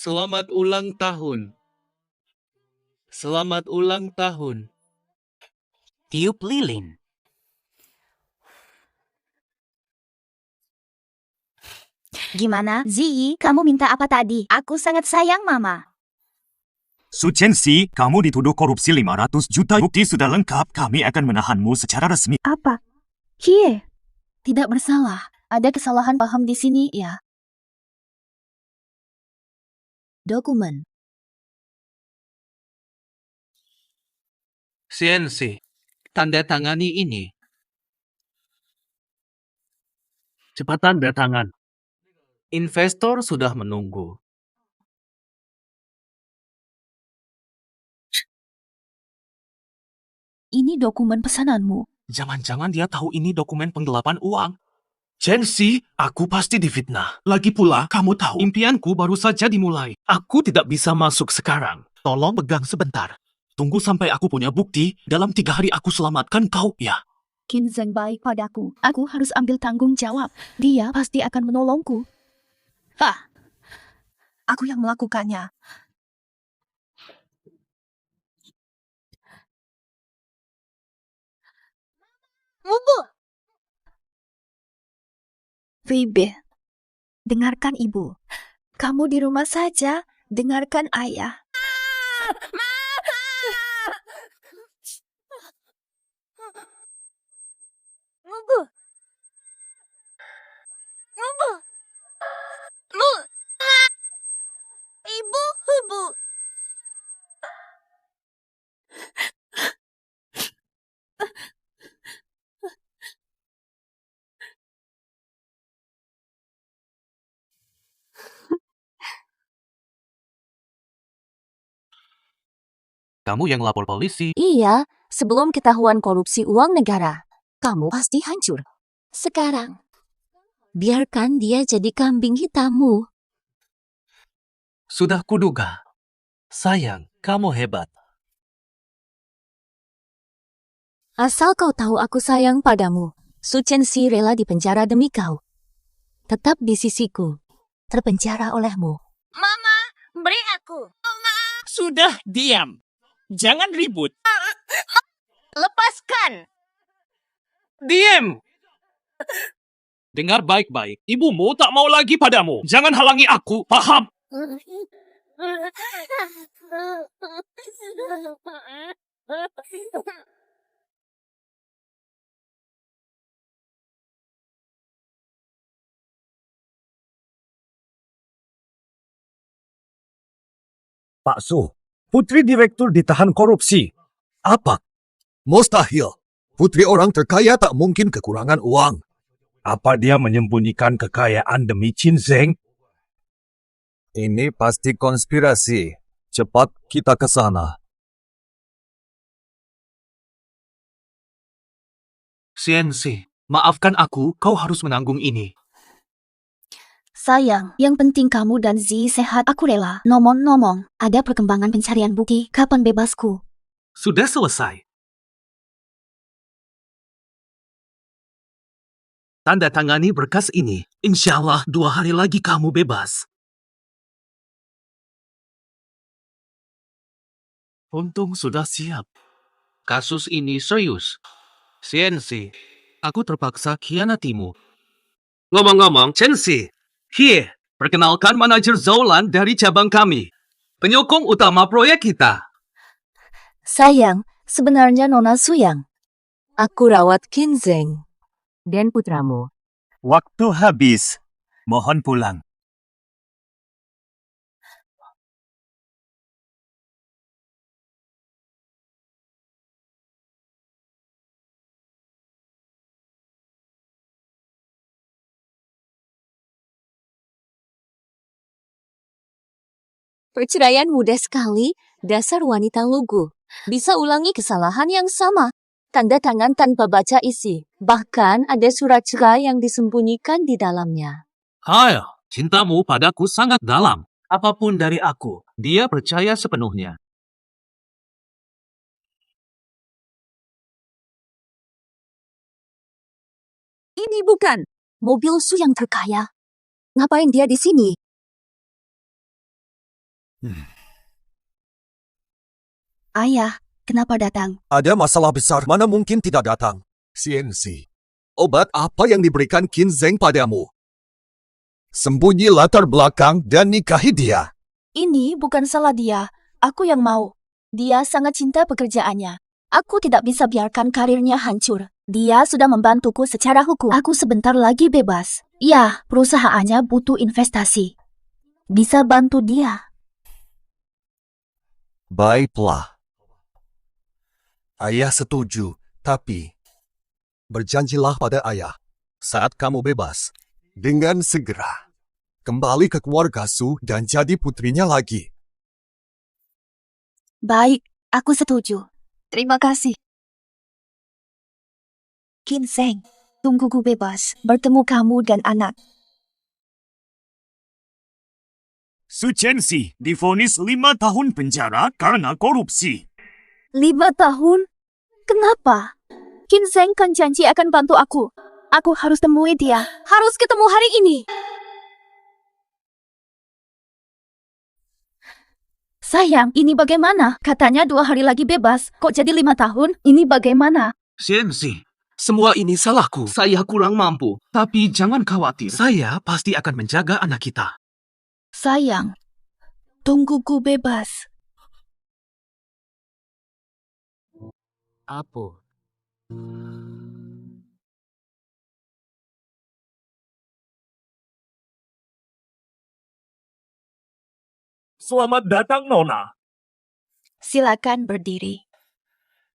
Selamat ulang tahun. Selamat ulang tahun. Tiup lilin. Gimana, Ziyi? Kamu minta apa tadi? Aku sangat sayang Mama. Su Chenxi, kamu dituduh korupsi 500 juta. Bukti sudah lengkap. Kami akan menahanmu secara resmi. Apa? Kie, tidak bersalah. Ada kesalahan paham di sini, ya. Dokumen. Xianxi, tanda tangani ini. Cepat tanda tangan. Investor sudah menunggu. Ini dokumen pesananmu. Jangan-jangan dia tahu ini dokumen penggelapan uang. Chenxi, aku pasti difitnah. Lagi pula, kamu tahu, impianku baru saja dimulai. Aku tidak bisa masuk sekarang. Tolong pegang sebentar. Tunggu sampai aku punya bukti. Dalam 3 hari aku selamatkan kau, ya. Qin Zheng baik padaku. Aku harus ambil tanggung jawab. Dia pasti akan menolongku. Hah, aku yang melakukannya. Ibu! Phoebe, dengarkan ibu. Kamu di rumah saja, dengarkan ayah. Ibu! Ibu! Ibu! Kamu yang lapor polisi. Iya, sebelum ketahuan korupsi uang negara, kamu pasti hancur. Sekarang, biarkan dia jadi kambing hitammu. Sudah kuduga. Sayang, kamu hebat. Asal kau tahu aku sayang padamu, Su Chenxi rela dipenjara demi kau. Tetap di sisiku, terpenjara olehmu. Mama, beri aku. Sudah diam. Jangan ribut. Lepaskan. Diem! Dengar baik-baik. Ibumu tak mau lagi padamu. Jangan halangi aku, paham? Pak Su, putri direktur ditahan korupsi. Apa? Mustahil. Putri orang terkaya tak mungkin kekurangan uang. Apa dia menyembunyikan kekayaan demi Qin Zheng? Ini pasti konspirasi. Cepat kita ke sana. Xianxi, maafkan aku, kau harus menanggung ini. Sayang, yang penting kamu dan Zi sehat. Aku rela. Nomong-nomong, ada perkembangan pencarian bukti. Kapan bebasku? Sudah selesai. Tanda tangani berkas ini. Insya Allah 2 hari lagi kamu bebas. Untung sudah siap. Kasus ini serius. Xianxi, aku terpaksa khianatimu. Ngomong-ngomong, Chenxi, here, perkenalkan manajer Zaulan dari cabang kami. Penyokong utama proyek kita. Sayang, sebenarnya Nona Suyang. Aku rawat Qin Zheng dan putramu. Waktu habis. Mohon pulang. Perceraian mudah sekali, dasar wanita lugu. Bisa ulangi kesalahan yang sama. Tanda tangan tanpa baca isi. Bahkan ada surat cerai yang disembunyikan di dalamnya. Hai, cintamu padaku sangat dalam. Apapun dari aku, dia percaya sepenuhnya. Ini bukan mobil Su yang terkaya. Ngapain dia di sini? Ayah, kenapa datang? Ada masalah besar, mana mungkin tidak datang. CNC, obat apa yang diberikan Qin Zheng padamu? Sembunyi latar belakang dan nikahi dia. Ini bukan salah dia. Aku yang mau. Dia sangat cinta pekerjaannya. Aku tidak bisa biarkan karirnya hancur. Dia sudah membantuku secara hukum. Aku sebentar lagi bebas. Ya, perusahaannya butuh investasi. Bisa bantu dia. Baiklah. Ayah setuju, tapi berjanjilah pada ayah saat kamu bebas. Dengan segera kembali ke keluarga Su dan jadi putrinya lagi. Baik, aku setuju. Terima kasih. Qin Zheng, tungguku bebas. Bertemu kamu dan anak. Su Chenxi divonis 5 tahun penjara karena korupsi. 5 tahun? Kenapa? Qin Zheng kan janji akan bantu aku. Aku harus temui dia. Harus ketemu hari ini. Sayang, ini bagaimana? Katanya 2 hari lagi bebas. Kok jadi 5 tahun? Ini bagaimana? CNC, semua ini salahku. Saya kurang mampu. Tapi jangan khawatir. Saya pasti akan menjaga anak kita. Sayang, tungguku bebas. Apa? Selamat datang, Nona. Silakan berdiri.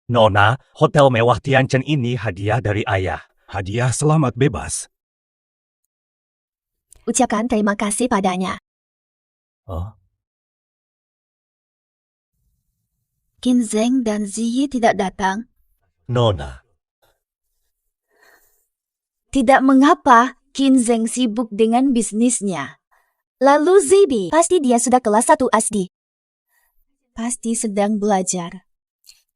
Nona, hotel mewah Tianchen ini hadiah dari ayah. Hadiah selamat bebas. Ucapkan terima kasih padanya. Oh? Qin Zheng dan Ziyi tidak datang. Nona, Tidak mengapa, Qin Zheng sibuk dengan bisnisnya. Lalu Zibi, pasti dia sudah kelas 1 SD. Pasti sedang belajar.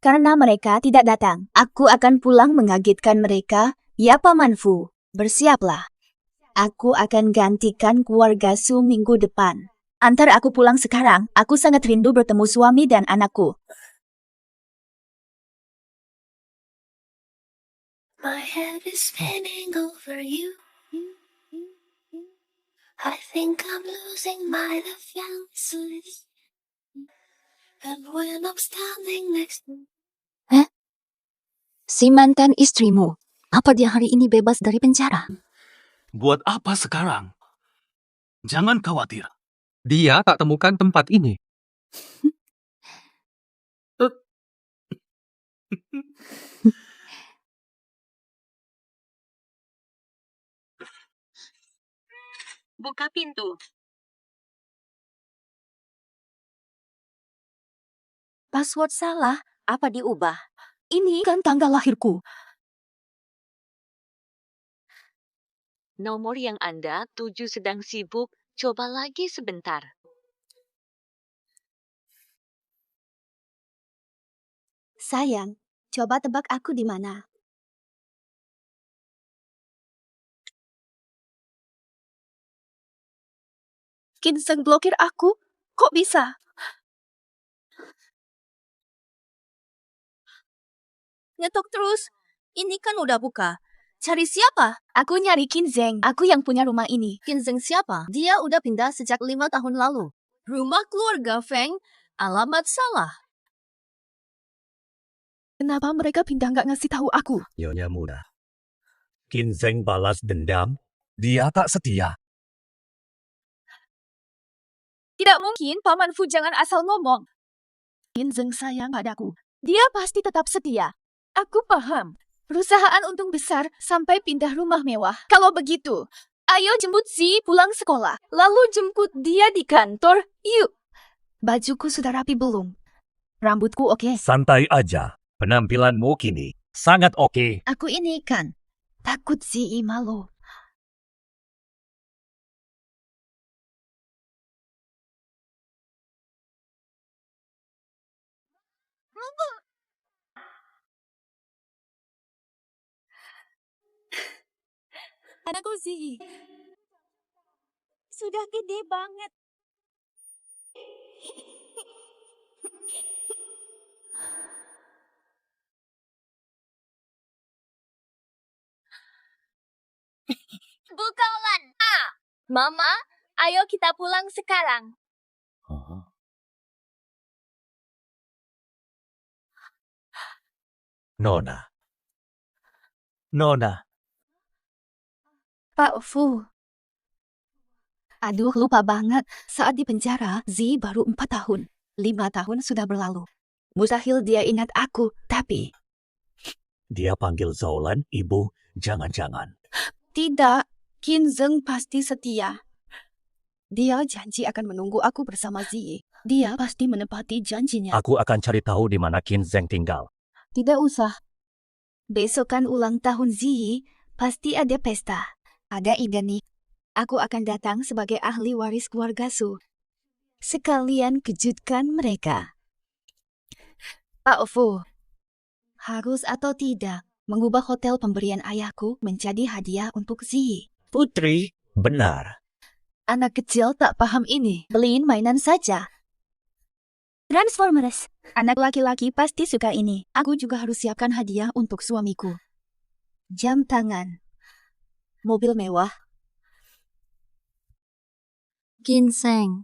Karena mereka tidak datang, aku akan pulang mengagetkan mereka. Ya Paman Fu, bersiaplah. Aku akan gantikan keluarga Su minggu depan. Antar aku pulang sekarang, aku sangat rindu bertemu suami dan anakku. My head is spinning over you. I think I'm losing my defenses. And when I'm standing next to Si mantan istrimu, apa dia hari ini bebas dari penjara? Buat apa sekarang? Jangan khawatir. Dia tak temukan tempat ini. Buka pintu. Password salah, apa diubah? Ini kan tanggal lahirku. Nomor yang Anda tuju sedang sibuk, coba lagi sebentar. Sayang, coba tebak aku di mana. Qin Zheng blokir aku? Kok bisa? Ngetok terus. Ini kan udah buka. Cari siapa? Aku nyari Qin Zheng. Aku yang punya rumah ini. Qin Zheng siapa? Dia udah pindah sejak 5 tahun lalu. Rumah keluarga Feng. Alamat salah. Kenapa mereka pindah nggak ngasih tahu aku? Nyonya muda. Qin Zheng balas dendam. Dia tak setia. Tidak mungkin Paman Fu jangan asal ngomong. Qin Zheng sayang padaku. Dia pasti tetap setia. Aku paham. Perusahaan untung besar sampai pindah rumah mewah. Kalau begitu, ayo jemput Zi pulang sekolah. Lalu jemput dia di kantor. Yuk. Bajuku sudah rapi belum? Rambutku oke. Santai aja. Penampilanmu kini sangat oke. Aku ini kan takut Zi malu. Anakku Zi. Sudah gede banget. Bu Kaulan. Mama, ayo kita pulang sekarang. Nona. Nona. Pak Fu. Aduh, lupa banget. Saat di penjara, Zi baru 4 tahun. 5 tahun sudah berlalu. Mustahil dia ingat aku, tapi... Dia panggil Zaulan, ibu. Jangan-jangan. Tidak, Qin Zheng pasti setia. Dia janji akan menunggu aku bersama Zi. Dia pasti menepati janjinya. Aku akan cari tahu di mana Qin Zheng tinggal. Tidak usah. Besok kan ulang tahun Zi, pasti ada pesta. Ada ide nih. Aku akan datang sebagai ahli waris keluarga Su. Sekalian kejutkan mereka. Pak Fu, harus atau tidak mengubah hotel pemberian ayahku menjadi hadiah untuk Zi? Putri, benar. Anak kecil tak paham ini. Beliin mainan saja. Transformers. Anak laki-laki pasti suka ini. Aku juga harus siapkan hadiah untuk suamiku. Jam tangan. Mobil mewah. Ginseng,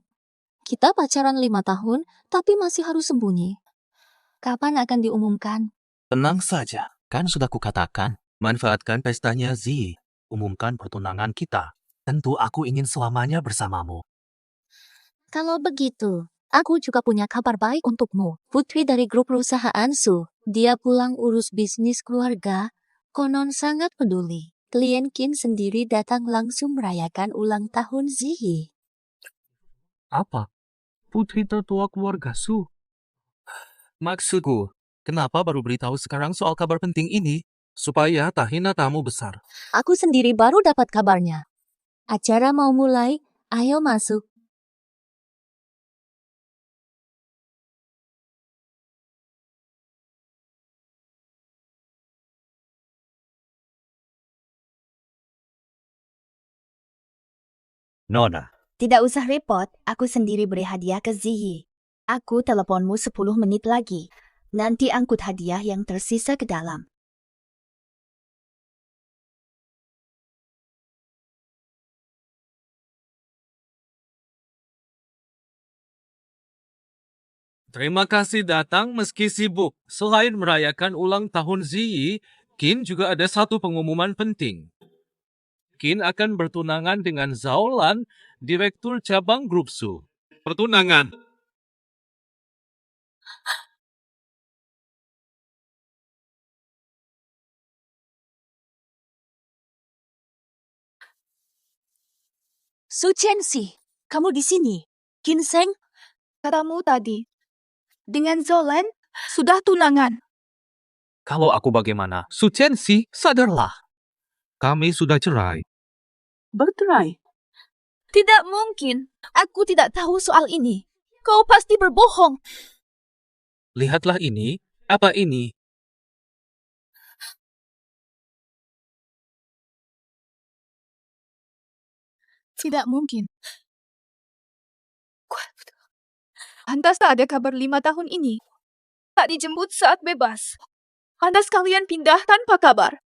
kita pacaran 5 tahun, tapi masih harus sembunyi. Kapan akan diumumkan? Tenang saja. Kan sudah kukatakan. Manfaatkan pestanya Zi. Umumkan pertunangan kita. Tentu aku ingin selamanya bersamamu. Kalau begitu, aku juga punya kabar baik untukmu. Putri dari grup perusahaan Su. Dia pulang urus bisnis keluarga. Konon sangat peduli. Klien Qin sendiri datang langsung merayakan ulang tahun Zi. Apa? Putri tertua keluarga Su? Maksudku, kenapa baru beritahu sekarang soal kabar penting ini? Supaya tak hina tamu besar. Aku sendiri baru dapat kabarnya. Acara mau mulai, ayo masuk. Nona. Tidak usah repot, aku sendiri beri hadiah ke Ziyi. Aku teleponmu 10 menit lagi. Nanti angkut hadiah yang tersisa ke dalam. Terima kasih datang meski sibuk. Selain merayakan ulang tahun Ziyi, Qin juga ada satu pengumuman penting. Qin akan bertunangan dengan Zaulan, Direktur Cabang Grup Su. Pertunangan. Su Chenxi, kamu di sini. Ginseng, katamu tadi. Dengan Zolan, sudah tunangan. Kalau aku bagaimana? Su Chenxi, sadarlah. Kami sudah cerai. Bercerai? Tidak mungkin. Aku tidak tahu soal ini. Kau pasti berbohong. Lihatlah ini. Apa ini? Tidak mungkin. Pantas tak ada kabar 5 tahun ini. Tak dijemput saat bebas. Pantas kalian pindah tanpa kabar.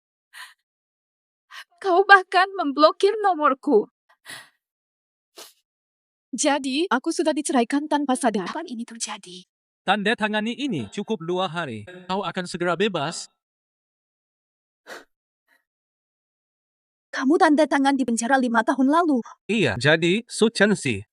Kau bahkan memblokir nomorku. Jadi, aku sudah diceraikan tanpa sadar. Kapan ini terjadi? Tanda tangani ini cukup 2 hari. Kau akan segera bebas. Kamu tanda tangan di penjara 5 tahun lalu. Iya, jadi Su Chenxi,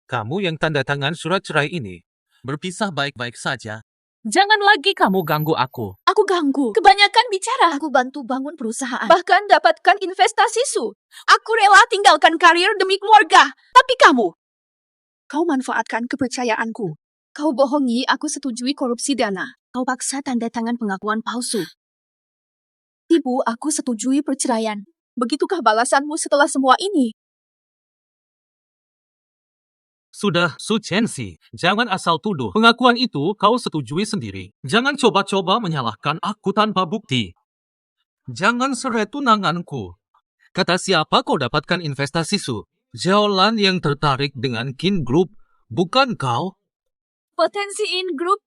kamu yang tanda tangan surat cerai ini. Berpisah baik-baik saja. Jangan lagi kamu ganggu aku. Aku ganggu. Kebanyakan bicara. Aku bantu bangun perusahaan. Bahkan dapatkan investasi Su. Aku rela tinggalkan karir demi keluarga. Tapi kamu. Kau manfaatkan kepercayaanku. Kau bohongi aku setujui korupsi dana. Kau paksa tanda tangan pengakuan palsu. Ibu, aku setujui perceraian. Begitukah balasanmu setelah semua ini? Sudah, Su Chenxi, jangan asal tuduh. Pengakuan itu kau setujui sendiri. Jangan coba-coba menyalahkan aku tanpa bukti. Jangan seret tunanganku. Kata siapa kau dapatkan investasi Su? Zhaolan yang tertarik dengan Qin Group, bukan kau? Potensiin grup.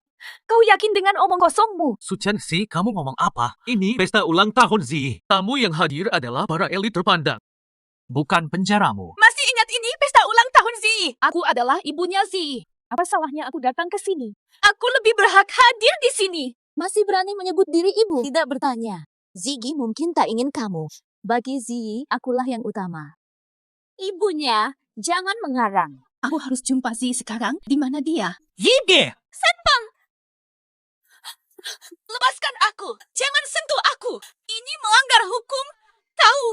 Kau yakin dengan omong kosongmu? Su Chenxi, kamu ngomong apa? Ini pesta ulang tahun Zi. Tamu yang hadir adalah para elit terpandang. Bukan penjaramu. Masih ingat ini pesta ulang tahun Zi? Aku adalah ibunya Zi. Apa salahnya aku datang ke sini? Aku lebih berhak hadir di sini. Masih berani menyebut diri ibu? Tidak bertanya. Ziggy mungkin tak ingin kamu. Bagi Ziggy, akulah yang utama. Ibunya, jangan mengarang. Aku harus jumpa Zi sekarang. Di mana dia? Yige! Senpang! Lepaskan aku! Jangan sentuh aku! Ini melanggar hukum. Tahu?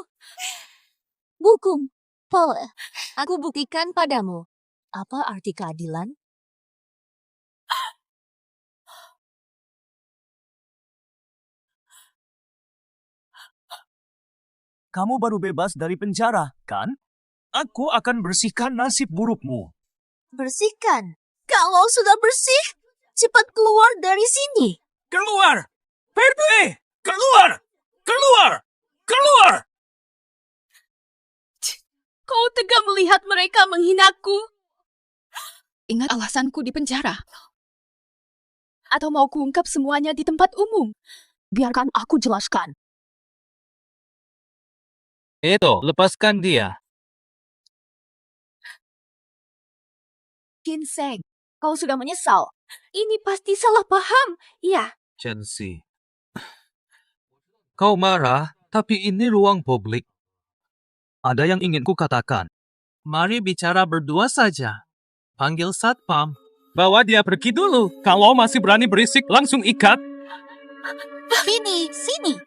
Hukum. Paul, aku buktikan padamu. Apa arti keadilan? Kamu baru bebas dari penjara, kan? Aku akan bersihkan nasib burukmu. Bersihkan. Kalau sudah bersih, cepat keluar dari sini. Keluar! Pergi! Keluar! Keluar! Keluar! Kau tega melihat mereka menghinaku? Ingat alasanku di penjara. Atau mau kuungkap semuanya di tempat umum? Biarkan aku jelaskan. Edo, lepaskan dia. Ginseng, kau sudah menyesal. Ini pasti salah paham. Iya. Chenxi. Kau marah, tapi ini ruang publik. Ada yang ingin ku katakan. Mari bicara berdua saja. Panggil satpam. Bawa dia pergi dulu. Kalau masih berani berisik, langsung ikat. Sini.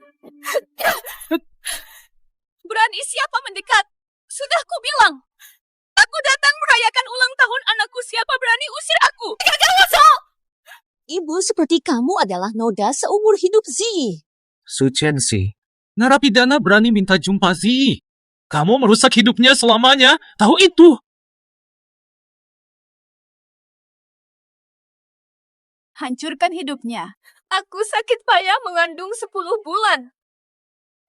Berani siapa mendekat? Sudah ku bilang. Aku datang merayakan ulang tahun anakku. Siapa berani usir aku? Gagal masuk! Ibu seperti kamu adalah noda seumur hidup Zi. Su Chenxi, narapidana berani minta jumpa Zi. Kamu merusak hidupnya selamanya. Tahu itu? Hancurkan hidupnya. Aku sakit payah mengandung 10 bulan.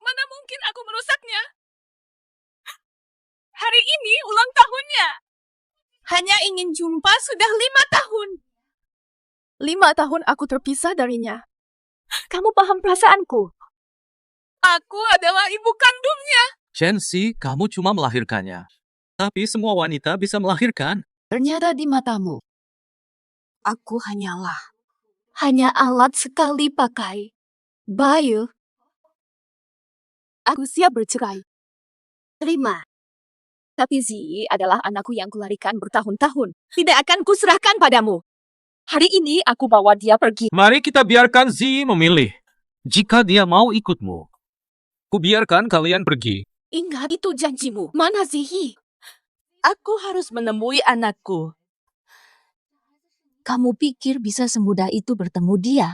Mana mungkin aku merusaknya? Hari ini ulang tahunnya. Hanya ingin jumpa sudah 5 tahun. 5 tahun aku terpisah darinya. Kamu paham perasaanku? Aku adalah ibu kandungnya. Chenxi, kamu cuma melahirkannya. Tapi semua wanita bisa melahirkan. Ternyata di matamu, aku hanya alat sekali pakai. Bayu, aku siap bercerai. Terima. Tapi Zi adalah anakku yang kularikan bertahun-tahun. Tidak akan kuserahkan padamu. Hari ini aku bawa dia pergi. Mari kita biarkan Zi memilih. Jika dia mau ikutmu, ku biarkan kalian pergi. Ingat itu janjimu. Mana Zi? Aku harus menemui anakku. Kamu pikir bisa semudah itu bertemu dia?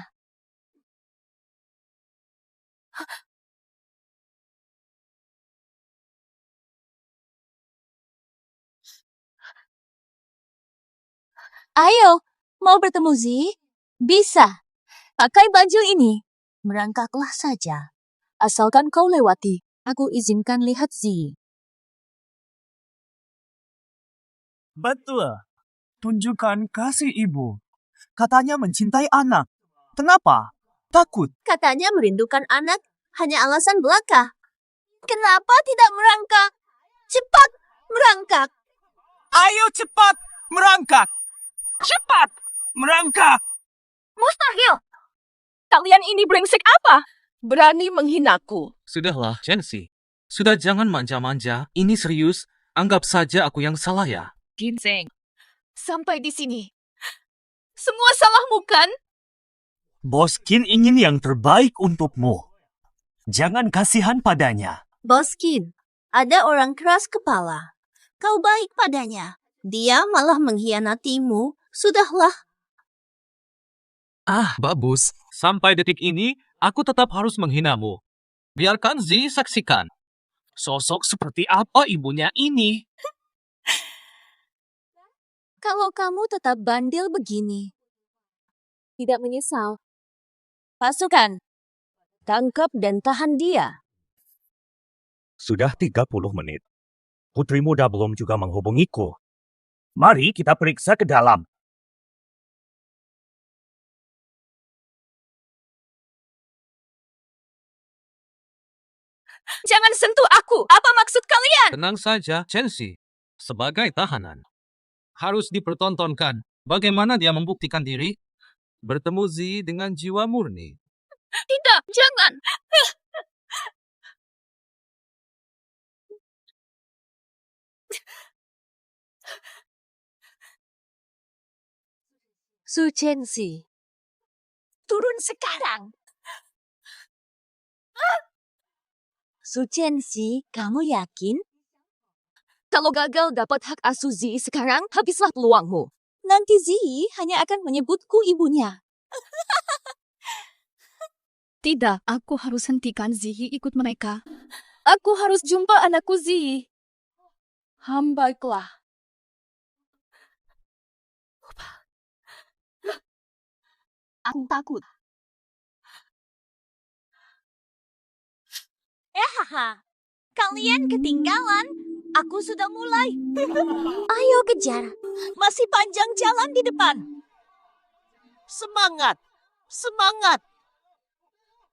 Ayo, mau bertemu Zi? Bisa. Pakai baju ini. Merangkaklah saja. Asalkan kau lewati, aku izinkan lihat Zi. Betul. Tunjukkan kasih ibu. Katanya mencintai anak. Kenapa? Takut. Katanya merindukan anak hanya alasan belaka. Kenapa tidak merangkak? Cepat merangkak. Ayo cepat merangkak! Cepat merangkak! Mustahil! Kalian ini brengsek apa? Berani menghinaku. Sudahlah, Chenxi. Sudah jangan manja-manja. Ini serius. Anggap saja aku yang salah ya. Ginseng. Sampai di sini. Semua salahmu kan? Bos Qin ingin yang terbaik untukmu. Jangan kasihan padanya. Boskin, ada orang keras kepala. Kau baik padanya. Dia malah mengkhianatimu. Sudahlah. Ah, bagus. Sampai detik ini, aku tetap harus menghinamu. Biarkan Zi saksikan. Sosok seperti apa ibunya ini? Kalau kamu tetap bandel begini, tidak menyesal. Pasukan, tangkap dan tahan dia. Sudah 30 menit. Putri muda belum juga menghubungiku. Mari kita periksa ke dalam. Jangan sentuh aku. Apa maksud kalian? Tenang saja, Chensi. Sebagai tahanan, harus dipertontonkan bagaimana dia membuktikan diri bertemu Zi dengan jiwa murni. Tidak, jangan. Su Chensi, Turun sekarang. Su Chensi, kamu yakin? Kalau gagal dapat hak asuh Zi sekarang, habislah peluangmu. Nanti Zi hanya akan menyebutku ibunya. Tidak, aku harus hentikan Zi ikut mereka. Aku harus jumpa anakku Zi. Baiklah. Aku takut. Hahaha, kalian ketinggalan. Aku sudah mulai. Ayo kejar. Masih panjang jalan di depan. Semangat! Semangat!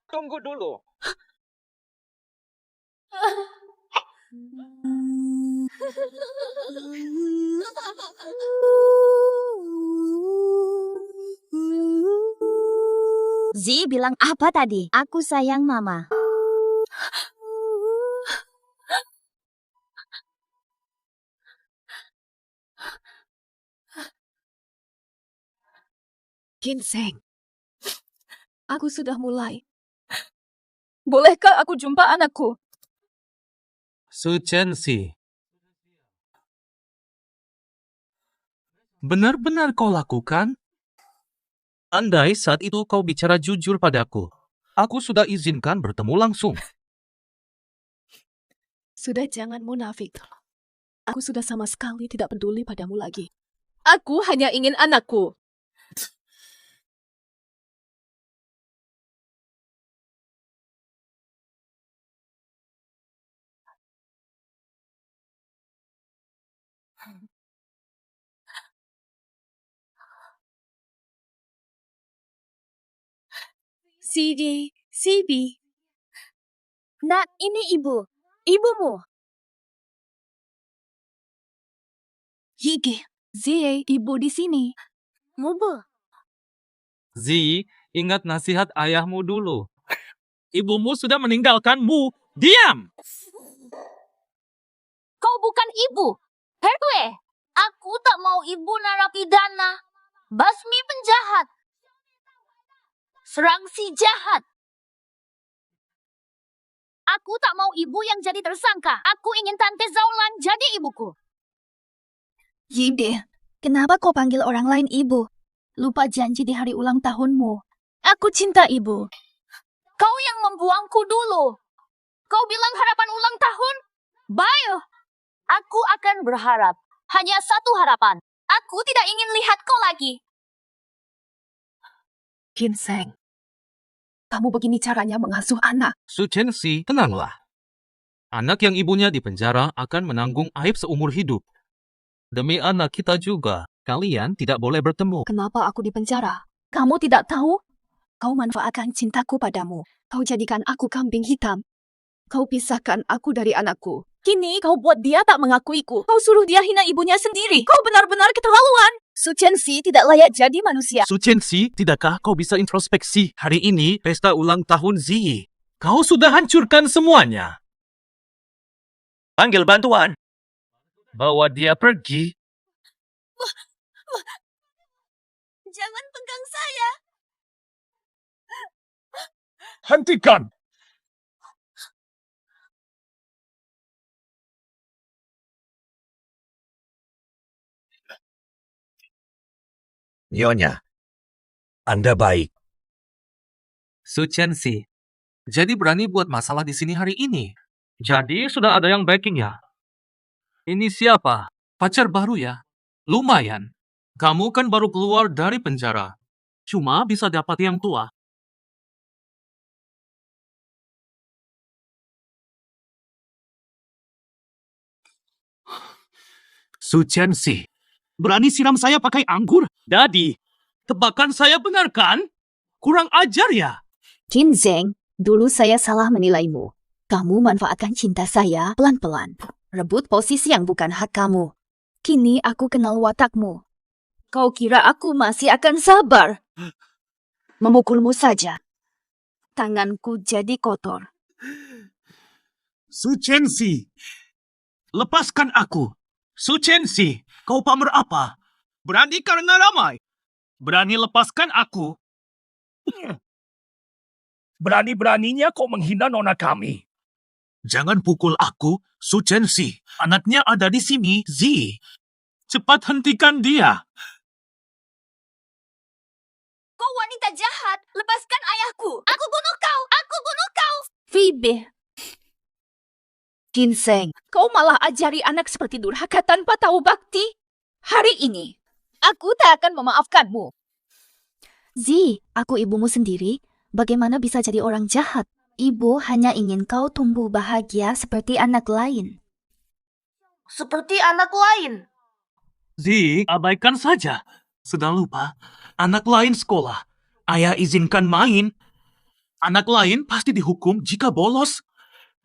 Tunggu dulu. Zi bilang apa tadi? Aku sayang mama. Ginseng. Aku sudah mulai. Bolehkah aku jumpa anakku? Su Chensi. Benar-benar kau lakukan? Andai saat itu kau bicara jujur padaku, aku sudah izinkan bertemu langsung. Sudah jangan munafik. Aku sudah sama sekali tidak peduli padamu lagi. Aku hanya ingin anakku. Sibi. Nak, ini ibu. Ibumu. Yige. Zie, ibu di sini. Mubu. Zi, ingat nasihat ayahmu dulu. Ibumu sudah meninggalkanmu. Diam! Kau bukan ibu. Herwe, aku tak mau ibu narapidana. Basmi penjahat. Serang si jahat. Aku tak mau ibu yang jadi tersangka. Aku ingin Tante Zaulan jadi ibuku. Yide, kenapa kau panggil orang lain ibu? Lupa janji di hari ulang tahunmu. Aku cinta ibu. Kau yang membuangku dulu. Kau bilang harapan ulang tahun? Bayo. Aku akan berharap. Hanya satu harapan. Aku tidak ingin lihat kau lagi. Ginseng. Kamu begini caranya mengasuh anak. Su Chensi, tenanglah. Anak yang ibunya di penjara akan menanggung aib seumur hidup. Demi anak kita juga, kalian tidak boleh bertemu. Kenapa aku di penjara? Kamu tidak tahu? Kau manfaatkan cintaku padamu. Kau jadikan aku kambing hitam. Kau pisahkan aku dari anakku. Kini kau buat dia tak mengakuiku. Kau suruh dia hina ibunya sendiri. Kau benar-benar keterlaluan. Su Chensi tidak layak jadi manusia. Su Chensi, tidakkah kau bisa introspeksi? Hari ini pesta ulang tahun Zi. Kau sudah hancurkan semuanya. Panggil bantuan. Bawa dia pergi. Jangan pegang saya. Hentikan! Nyonya, Anda baik. Su Chensi, jadi berani buat masalah di sini hari ini. Jadi sudah ada yang backing ya? Ini siapa? Pacar baru ya? Lumayan. Kamu kan baru keluar dari penjara. Cuma bisa dapat yang tua. Su Chensi, berani siram saya pakai anggur? Dadi, tebakan saya benar kan? Kurang ajar ya? Ginseng, dulu saya salah menilaimu. Kamu manfaatkan cinta saya pelan-pelan. Rebut posisi yang bukan hak kamu. Kini aku kenal watakmu. Kau kira aku masih akan sabar? Memukulmu saja. Tanganku jadi kotor. Su Chenxi, lepaskan aku. Su Chenxi, kau pamer apa? Berani karena ramai. Berani lepaskan aku. Berani-beraninya kau menghina nona kami. Jangan pukul aku, Su Chenxi. Anaknya ada di sini, Zi. Cepat hentikan dia. Kau wanita jahat. Lepaskan ayahku. Aku bunuh kau. Aku bunuh kau. Phoebe. Ginseng, kau malah ajari anak seperti durhaka tanpa tahu bakti. Hari ini, aku tak akan memaafkanmu. Zi, aku ibumu sendiri. Bagaimana bisa jadi orang jahat? Ibu hanya ingin kau tumbuh bahagia seperti anak lain. Seperti anak lain? Zi, abaikan saja. Sudah lupa, anak lain sekolah. Ayah izinkan main. Anak lain pasti dihukum jika bolos.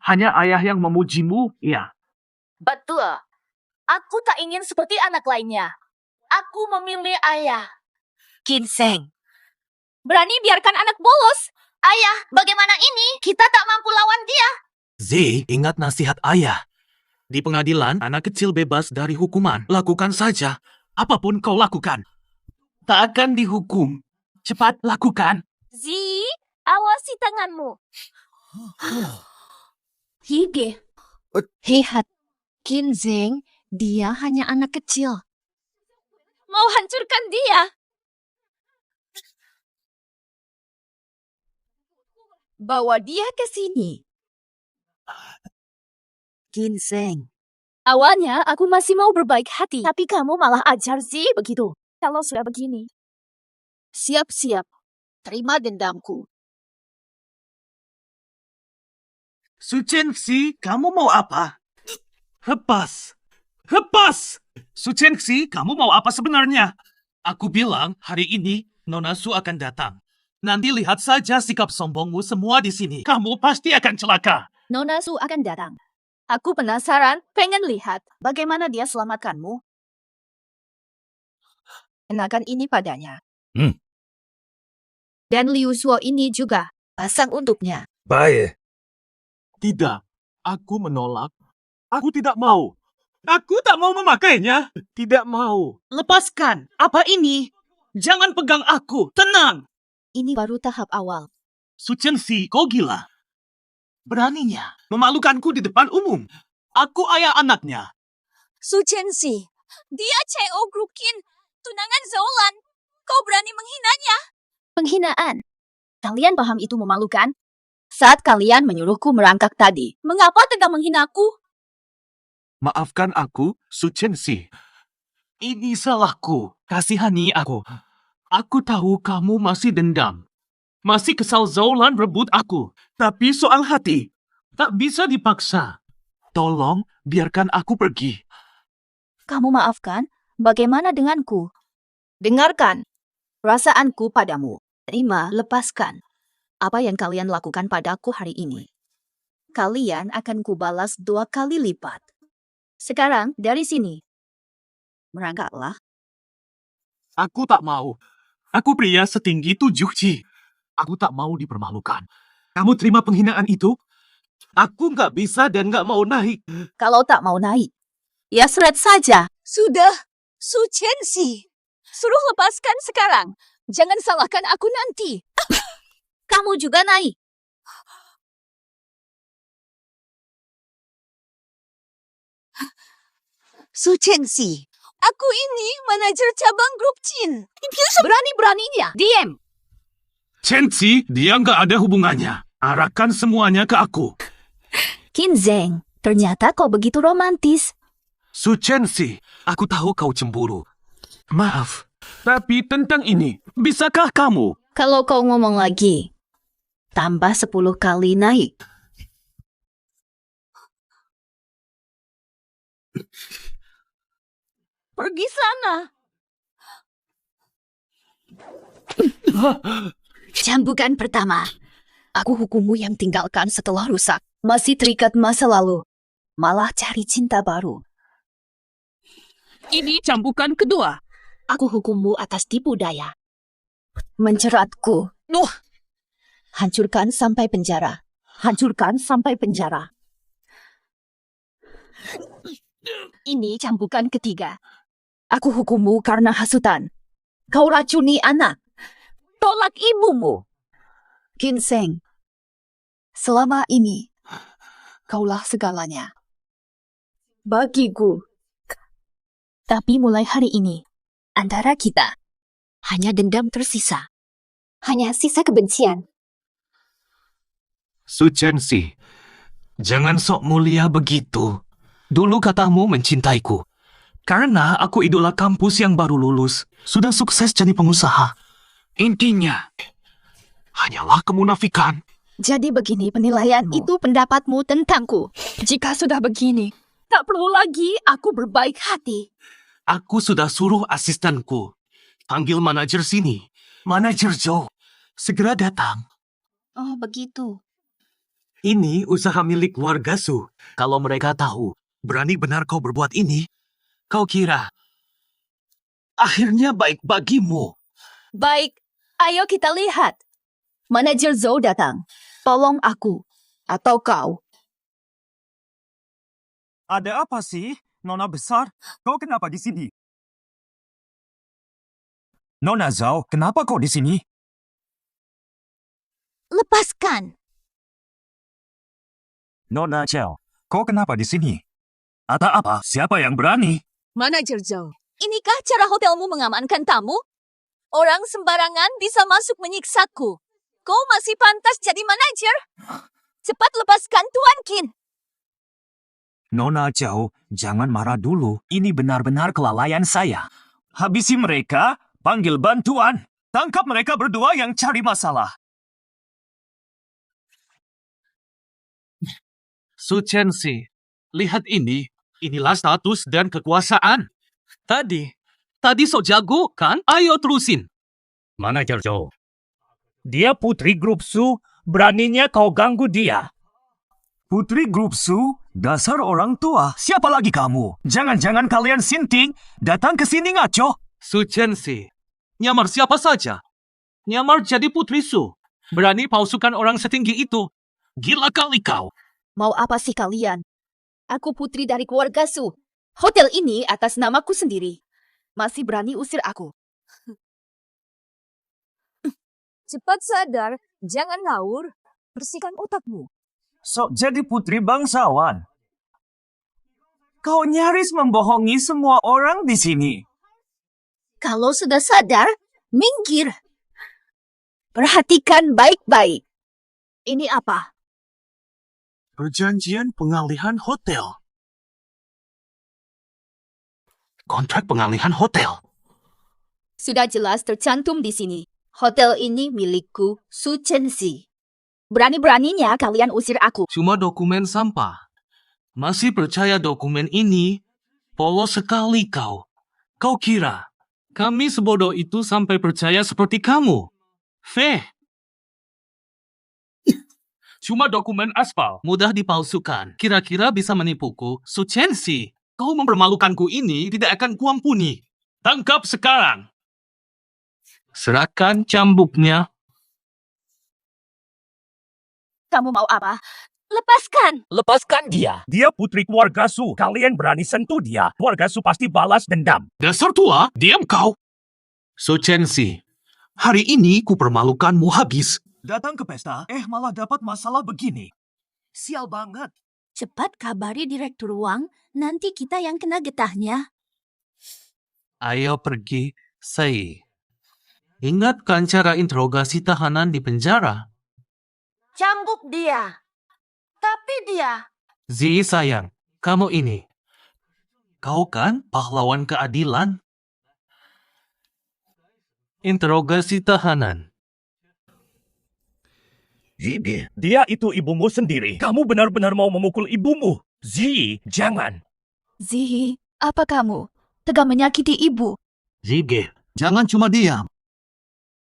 Hanya ayah yang memujimu, ya. Betul. Aku tak ingin seperti anak lainnya. Aku memilih ayah. Ginseng. Berani biarkan anak bolos. Ayah, bagaimana ini? Kita tak mampu lawan dia. Zi, ingat nasihat ayah. Di pengadilan, anak kecil bebas dari hukuman. Lakukan saja. Apapun kau lakukan. Tak akan dihukum. Cepat lakukan. Zi, awasi tanganmu. Hige. Hehat. Ginseng, dia hanya anak kecil. Mau hancurkan dia. Bawa dia ke sini. Ginseng. Awalnya aku masih mau berbaik hati, tapi kamu malah ajar Zi begitu. Kalau sudah begini. Siap-siap. Terima dendamku. Su Chenxi, kamu mau apa? Lepas. Lepas! Su Chenxi, kamu mau apa sebenarnya? Aku bilang hari ini Nona Su akan datang. Nanti lihat saja sikap sombongmu semua di sini. Kamu pasti akan celaka. Nona Su akan datang. Aku penasaran, pengen lihat bagaimana dia selamatkanmu. Kenakan ini padanya. Dan Liu Suo ini juga. Pasang untuknya. Baik. Tidak, aku menolak. Aku tidak mau. Aku tak mau memakainya. Tidak mau. Lepaskan. Apa ini? Jangan pegang aku. Tenang. Ini baru tahap awal. Su Chenxi, kau gila. Beraninya memalukanku di depan umum. Aku ayah anaknya. Su Chenxi, dia C.O. Grukin, tunangan Zolan. Kau berani menghinanya? Penghinaan. Kalian paham itu memalukan? Saat kalian menyuruhku merangkak tadi, mengapa tegak menghinaku? Maafkan aku, Su Chenxi. Ini salahku. Kasihani aku. Aku tahu kamu masih dendam. Masih kesal Zolan rebut aku. Tapi soal hati, tak bisa dipaksa. Tolong, biarkan aku pergi. Kamu maafkan? Bagaimana denganku? Dengarkan. Perasaanku padamu. Terima, lepaskan. Apa yang kalian lakukan padaku hari ini? Kalian akan kubalas 2 kali lipat. Sekarang, dari sini. Merangkaklah. Aku tak mau. Aku pria setinggi 7 Ci. Aku tak mau dipermalukan. Kamu terima penghinaan itu? Aku nggak bisa dan nggak mau naik. Kalau tak mau naik, ya seret saja. Sudah, Su Chenxi. Suruh lepaskan sekarang. Jangan salahkan aku nanti. Kamu juga naik. Su Chenxi. Aku ini manajer cabang grup Chin. Berani-beraninya. Diam. Chenxi, dia nggak ada hubungannya. Arahkan semuanya ke aku. Ginseng, ternyata kau begitu romantis. Su Chenxi, aku tahu kau cemburu. Maaf, tapi tentang ini, bisakah kamu? Kalau kau ngomong lagi, tambah 10 kali naik. Pergi sana. Cambukan pertama. Aku hukummu yang tinggalkan setelah rusak. Masih terikat masa lalu. Malah cari cinta baru. Ini cambukan kedua. Aku hukummu atas tipu daya. Menceratku. Nuh, Hancurkan sampai penjara. Hancurkan sampai penjara. Ini cambukan ketiga. Aku hukummu karena hasutan. Kau racuni anak. Tolak ibumu. Ginseng. Selama ini, kaulah segalanya. Bagiku. Tapi mulai hari ini, antara kita, hanya dendam tersisa. Hanya sisa kebencian. Su Chenxi, jangan sok mulia begitu. Dulu katamu mencintaiku. Karena aku idola kampus yang baru lulus, sudah sukses jadi pengusaha. Intinya, hanyalah kemunafikan. Jadi begini penilaianmu. Itu pendapatmu tentangku. Jika sudah begini, tak perlu lagi aku berbaik hati. Aku sudah suruh asistenku. Panggil manajer sini. Manajer Joe. Segera datang. Oh, begitu. Ini usaha milik keluarga Su. Kalau mereka tahu, berani benar kau berbuat ini, kau kira akhirnya baik bagimu. Baik, ayo kita lihat. Manajer Zhou datang. Tolong aku. Atau kau. Ada apa sih, Nona besar? Kau kenapa di sini? Nona Zhao, kenapa kau di sini? Lepaskan. Nona Zhao, kau kenapa di sini? Ada apa? Siapa yang berani? manajer Zhao. Inikah cara hotelmu mengamankan tamu? Orang sembarangan bisa masuk menyiksaku. Kau masih pantas jadi manajer. Cepat lepaskan Tuan Qin. Nona Zhao, jangan marah dulu. Ini benar-benar kelalaian saya. Habisi mereka, panggil bantuan. Tangkap mereka berdua yang cari masalah. Su Chenxi, lihat ini. Inilah status dan kekuasaan. Tadi so jago kan? Ayo terusin. Manajer Joe. Dia putri grup Su, beraninya kau ganggu dia. Putri grup Su, dasar orang tua. Siapa lagi kamu? Jangan-jangan kalian sinting, datang ke sini ngaco. Su Chenxi, nyamar siapa saja? Nyamar jadi putri Su. Berani palsukan orang setinggi itu. Gila kali kau. Mau apa sih kalian? Aku putri dari keluarga Su. Hotel ini atas namaku sendiri. Masih berani usir aku. Cepat sadar, jangan ngawur. Bersihkan otakmu. Sok jadi putri bangsawan. Kau nyaris membohongi semua orang di sini. Kalau sudah sadar, minggir. Perhatikan baik-baik. Ini apa? Perjanjian pengalihan hotel. Kontrak pengalihan hotel. Sudah jelas tercantum di sini. Hotel ini milikku, Su Chenxi. Berani-beraninya kalian usir aku. Cuma dokumen sampah. Masih percaya dokumen ini? Polos sekali kau. Kau kira kami sebodoh itu sampai percaya seperti kamu? Feh. Cuma dokumen aspal. Mudah dipalsukan. Kira-kira bisa menipuku? Su Chenxi, kau mempermalukanku ini tidak akan kuampuni. Tangkap sekarang. Serahkan cambuknya. Kamu mau apa? Lepaskan! Lepaskan dia. Dia putri keluarga Su. Kalian berani sentuh dia. Keluarga Su pasti balas dendam. Dasar tua, diam kau. Su Chenxi, hari ini ku permalukanmu habis. Datang ke pesta, malah dapat masalah begini. Sial banget. Cepat kabari direktur Wang, nanti kita yang kena getahnya. Ayo pergi, Sei. Ingatkan cara interogasi tahanan di penjara. Cambuk dia. Tapi dia. Zi sayang, kamu ini. Kau kan pahlawan keadilan? Interogasi tahanan. Dia itu ibumu sendiri. Kamu benar-benar mau memukul ibumu. Zi, jangan. Zihi, apa kamu? Tega menyakiti ibu. Zige, jangan cuma diam.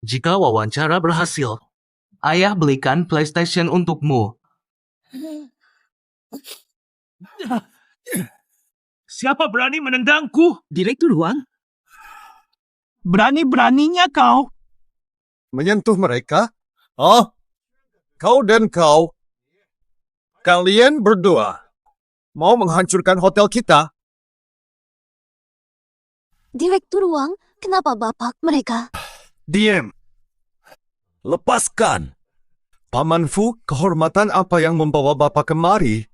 Jika wawancara berhasil, ayah belikan PlayStation untukmu. Siapa berani menendangku? Direktur Wang. Berani-beraninya kau. Menyentuh mereka? Oh, kau dan kau. Kalian berdua mau menghancurkan hotel kita? Direktur Wang, kenapa Bapak mereka? Diam. Lepaskan. Paman Fu, kehormatan apa yang membawa Bapak kemari?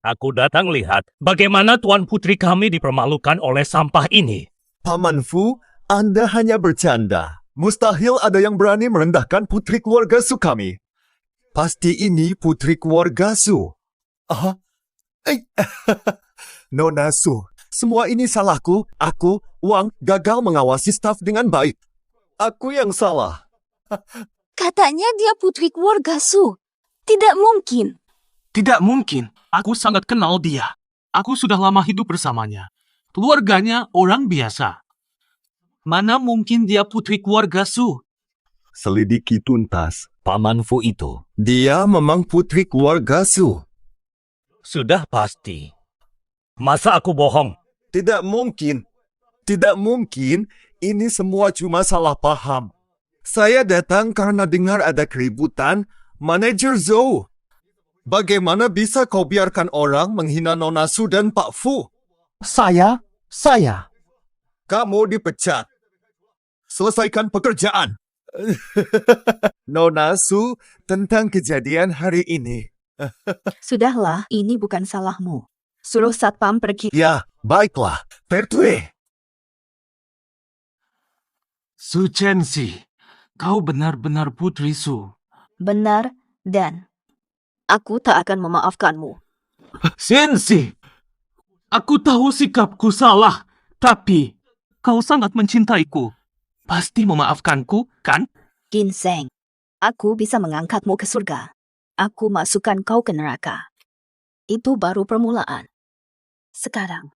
Aku datang lihat bagaimana Tuan Putri kami dipermalukan oleh sampah ini. Paman Fu, Anda hanya bercanda. Mustahil ada yang berani merendahkan putri keluarga Su kami. Pasti ini putri keluarga Su. Ah, Nona Su, semua ini salahku. Aku, Wang, gagal mengawasi staf dengan baik. Aku yang salah. Katanya dia putri keluarga Su. Tidak mungkin. Tidak mungkin. Aku sangat kenal dia. Aku sudah lama hidup bersamanya. Keluarganya orang biasa. Mana mungkin dia putri keluarga Su? Selidiki tuntas Paman Fu itu. Dia memang putri keluarga Su. Sudah pasti. Masa aku bohong? Tidak mungkin. Tidak mungkin. Ini semua cuma salah paham. Saya datang karena dengar ada keributan manajer Zhou. Bagaimana bisa kau biarkan orang menghina Nona Su dan Pak Fu? Saya. Kamu dipecat. Selesaikan pekerjaan. Nona Su, tentang kejadian hari ini. Sudahlah, ini bukan salahmu. Suruh satpam pergi. Ya, baiklah. Pertwee. Su Chenxi, kau benar-benar putri Su. Benar dan aku tak akan memaafkanmu. Chenxi, aku tahu sikapku salah, tapi kau sangat mencintaiku. Pasti memaafkanku, kan? Ginseng, aku bisa mengangkatmu ke surga. Aku masukkan kau ke neraka. Itu baru permulaan. Sekarang,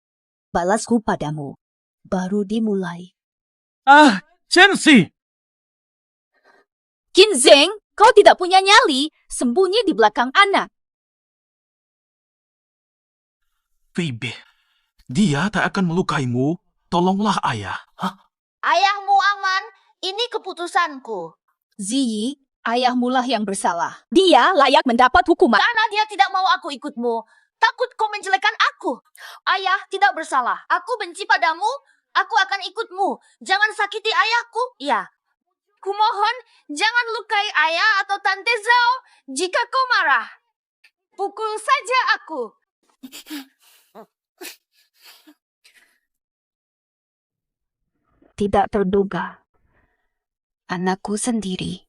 balasku padamu baru dimulai. Ah, Chenxi! Ginseng, kau tidak punya nyali, sembunyi di belakang anak. Phoebe, dia tak akan melukaimu. Tolonglah ayah. Hah? Ayahmu aman, ini keputusanku. Ziyi, ayahmu lah yang bersalah. Dia layak mendapat hukuman. Karena dia tidak mau aku ikutmu. Takut kau menjelekkan aku. Ayah tidak bersalah. Aku benci padamu, aku akan ikutmu. Jangan sakiti ayahku. Ya. Kumohon, jangan lukai ayah atau Tante Zhao jika kau marah. Pukul saja aku. Tidak terduga. Anakku sendiri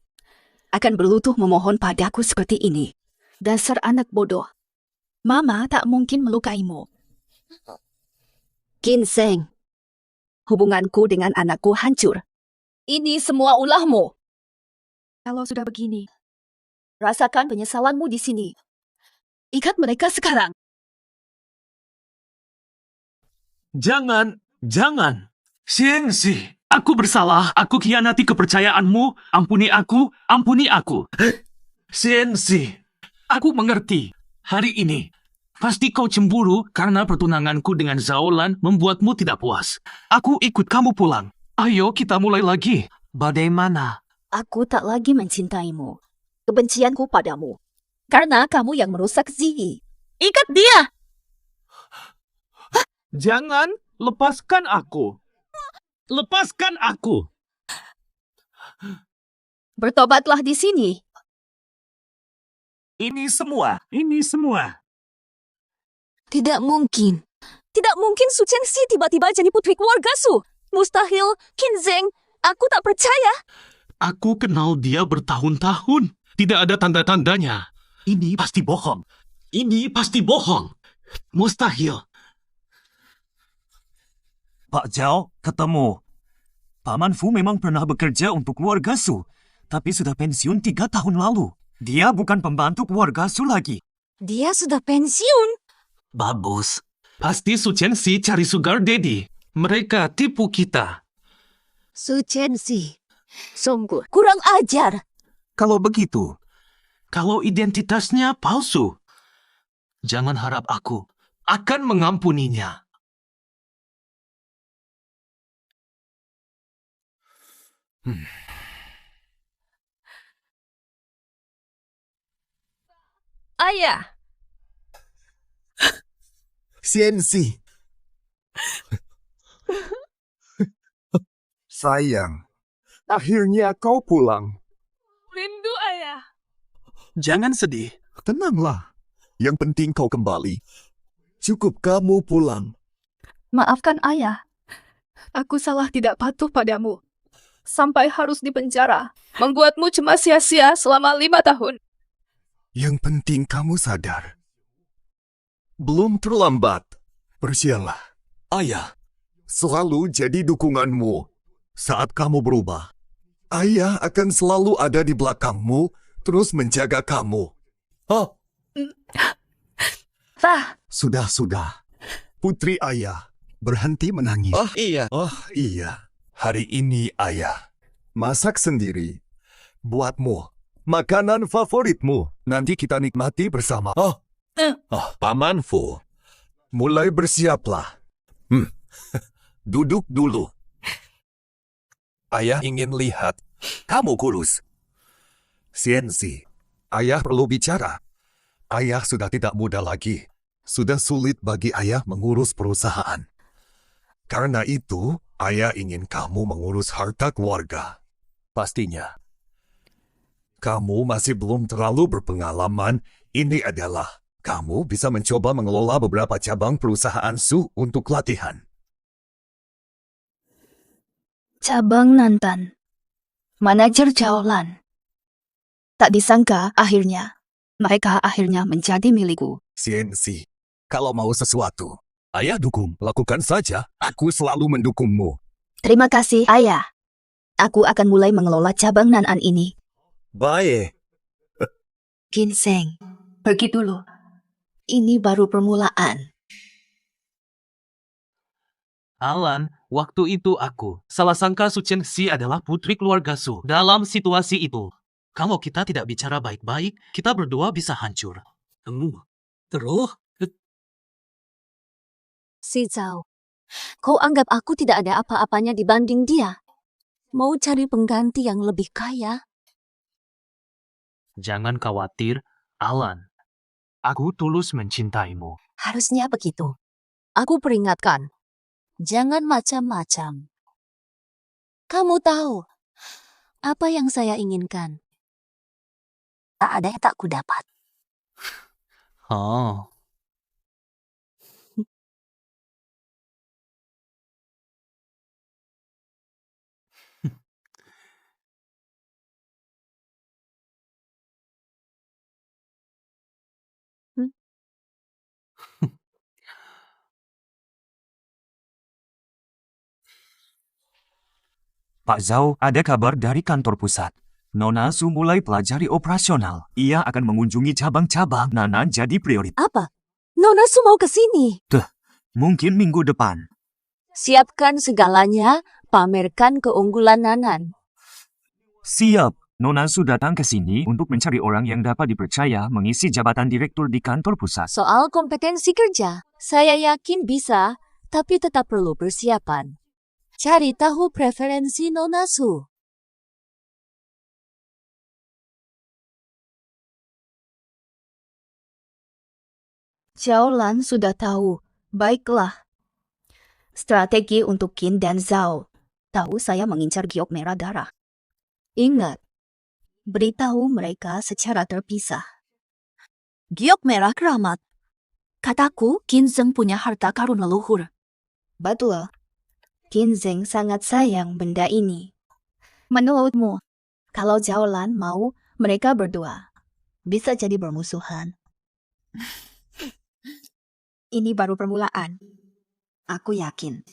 akan berlutut memohon padaku seperti ini. Dasar anak bodoh. Mama tak mungkin melukaimu. Ginseng, hubunganku dengan anakku hancur. Ini semua ulahmu. Kalau sudah begini, rasakan penyesalanmu di sini. Ikat mereka sekarang. Jangan. Chenxi, aku bersalah. Aku khianati kepercayaanmu. Ampuni aku. Chenxi, aku mengerti. Hari ini, pasti kau cemburu karena pertunanganku dengan Zaolan membuatmu tidak puas. Aku ikut kamu pulang. Ayo kita mulai lagi. Bagaimana? Aku tak lagi mencintaimu. Kebencianku padamu. Karena kamu yang merusak Ziyi. Ikat dia! Jangan, lepaskan aku. Lepaskan aku. Bertobatlah di sini. Ini semua. Tidak mungkin. Tidak mungkin Su Chenxi tiba-tiba jadi putri keluarga Su. Mustahil, Ginseng. Aku tak percaya. Aku kenal dia bertahun-tahun. Tidak ada tanda-tandanya. Ini pasti bohong. Mustahil. Pak Zhao, ketemu. Paman Fu memang pernah bekerja untuk keluarga Su, tapi sudah pensiun 3 tahun lalu. Dia bukan pembantu keluarga Su lagi. Dia sudah pensiun. Bagus. Pasti Su Chenxi cari sugar daddy. Mereka tipu kita. Su Chenxi, sungguh kurang ajar. Kalau begitu, kalau identitasnya palsu, Jangan harap aku akan mengampuninya. Ayah, Siensi. Sayang, akhirnya kau pulang. rindu ayah. Jangan sedih. Tenanglah. Yang penting kau kembali. Cukup kamu pulang. Maafkan ayah. Aku salah tidak patuh padamu. Sampai harus dipenjara. Membuatmu cemas sia-sia selama 5 tahun. Yang penting kamu sadar. Belum terlambat. Bersialah. Ayah selalu jadi dukunganmu saat kamu berubah. Ayah akan selalu ada di belakangmu, terus menjaga kamu. Oh, Fah, sudah. Putri ayah, berhenti menangis. Oh iya. Oh iya, hari ini ayah masak sendiri. Buatmu makanan favoritmu. Nanti kita nikmati bersama. Paman Fu, mulai bersiaplah. Duduk dulu. Ayah ingin lihat kamu kurus. Siensi, ayah perlu bicara. Ayah sudah tidak muda lagi. Sudah sulit bagi ayah mengurus perusahaan. Karena itu, ayah ingin kamu mengurus harta keluarga. Pastinya. Kamu masih belum terlalu berpengalaman. Ini adalah kamu bisa mencoba mengelola beberapa cabang perusahaan Su untuk latihan. cabang Nantan. Manajer Jaolan. Tak disangka mereka akhirnya menjadi milikku. Siensi, kalau mau sesuatu, ayah dukung. Lakukan saja. Aku selalu mendukungmu. Terima kasih, ayah. Aku akan mulai mengelola cabang Nan'an ini. Baik. Ginseng, pergi dulu. Ini baru permulaan. Alan, waktu itu aku salah sangka Su Chenxi adalah putri keluarga Su. Dalam situasi itu, kalau kita tidak bicara baik-baik, kita berdua bisa hancur. Terus? Si Zhao, kau anggap aku tidak ada apa-apanya dibanding dia? Mau cari pengganti yang lebih kaya? Jangan khawatir, Alan. Aku tulus mencintaimu. Harusnya begitu. Aku peringatkan, jangan macam-macam. Kamu tahu apa yang saya inginkan? Tak ada yang tak kudapat. Oh. Pak Zhao, ada kabar dari kantor pusat. Nona Su mulai pelajari operasional. Ia akan mengunjungi cabang-cabang. Nana jadi prioritas. Apa? Nona Su mau ke sini. Mungkin minggu depan. Siapkan segalanya, pamerkan keunggulan Nanan. Siap. Nona Su datang ke sini untuk mencari orang yang dapat dipercaya mengisi jabatan direktur di kantor pusat. Soal kompetensi kerja, saya yakin bisa, tapi tetap perlu persiapan. Cari tahu preferensi Nona Su. Jaolan sudah tahu. Baiklah. Strategi untuk Qin dan Zhao. Tahu saya mengincar giok merah darah. Ingat, beritahu mereka secara terpisah. Giok merah keramat. Kataku, Qin Zheng punya harta karun leluhur. Betul. Qin Zheng sangat sayang benda ini. Menurutmu, kalau Jaolan mau, mereka berdua bisa jadi bermusuhan. Ini baru permulaan. Aku yakin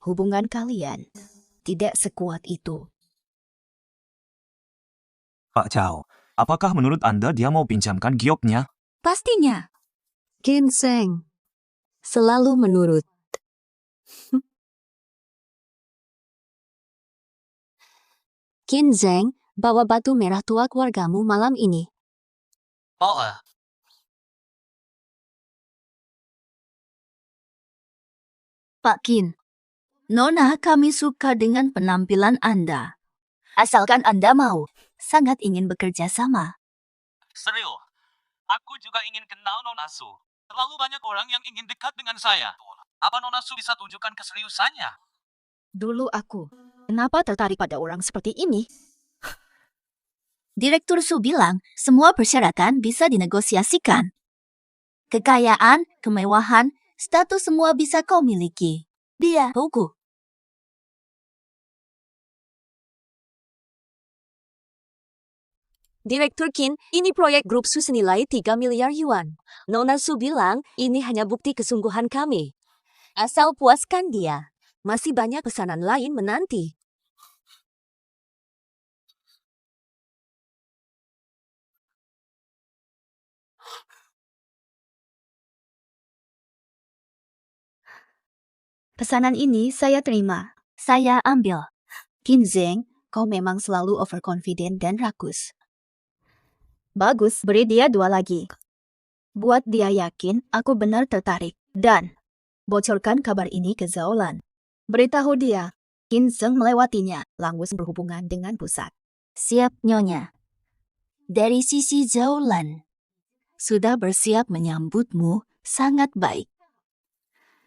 hubungan kalian tidak sekuat itu. Pak Zhao, apakah menurut Anda dia mau pinjamkan gioknya? Pastinya. Ginseng. Selalu menurut. Ginseng, bawa batu merah tua keluargamu malam ini. Oh, Pak Kin, Nona kami suka dengan penampilan Anda. Asalkan Anda mau, sangat ingin bekerja sama. Serius, aku juga ingin kenal Nona Su. Terlalu banyak orang yang ingin dekat dengan saya. Apa Nona Su bisa tunjukkan keseriusannya? Dulu aku, kenapa tertarik pada orang seperti ini? Direktur Su bilang, semua persyaratan bisa dinegosiasikan. Kekayaan, kemewahan, status semua bisa kau miliki. Dia, Togo. Direktur Kin, ini proyek grup Su senilai 3 miliar yuan. Nona Su bilang ini hanya bukti kesungguhan kami. Asal puaskan dia. Masih banyak pesanan lain menanti. Pesanan ini saya terima. Saya ambil. Qin Zheng, kau memang selalu overconfident dan rakus. Bagus, beri dia 2 lagi. Buat dia yakin aku benar tertarik. Dan bocorkan kabar ini ke Zhao Lan. Beritahu dia, Qin Zheng melewatinya, langsung berhubungan dengan pusat. Siap, Nyonya. Dari sisi Zhao Lan, sudah bersiap menyambutmu sangat baik.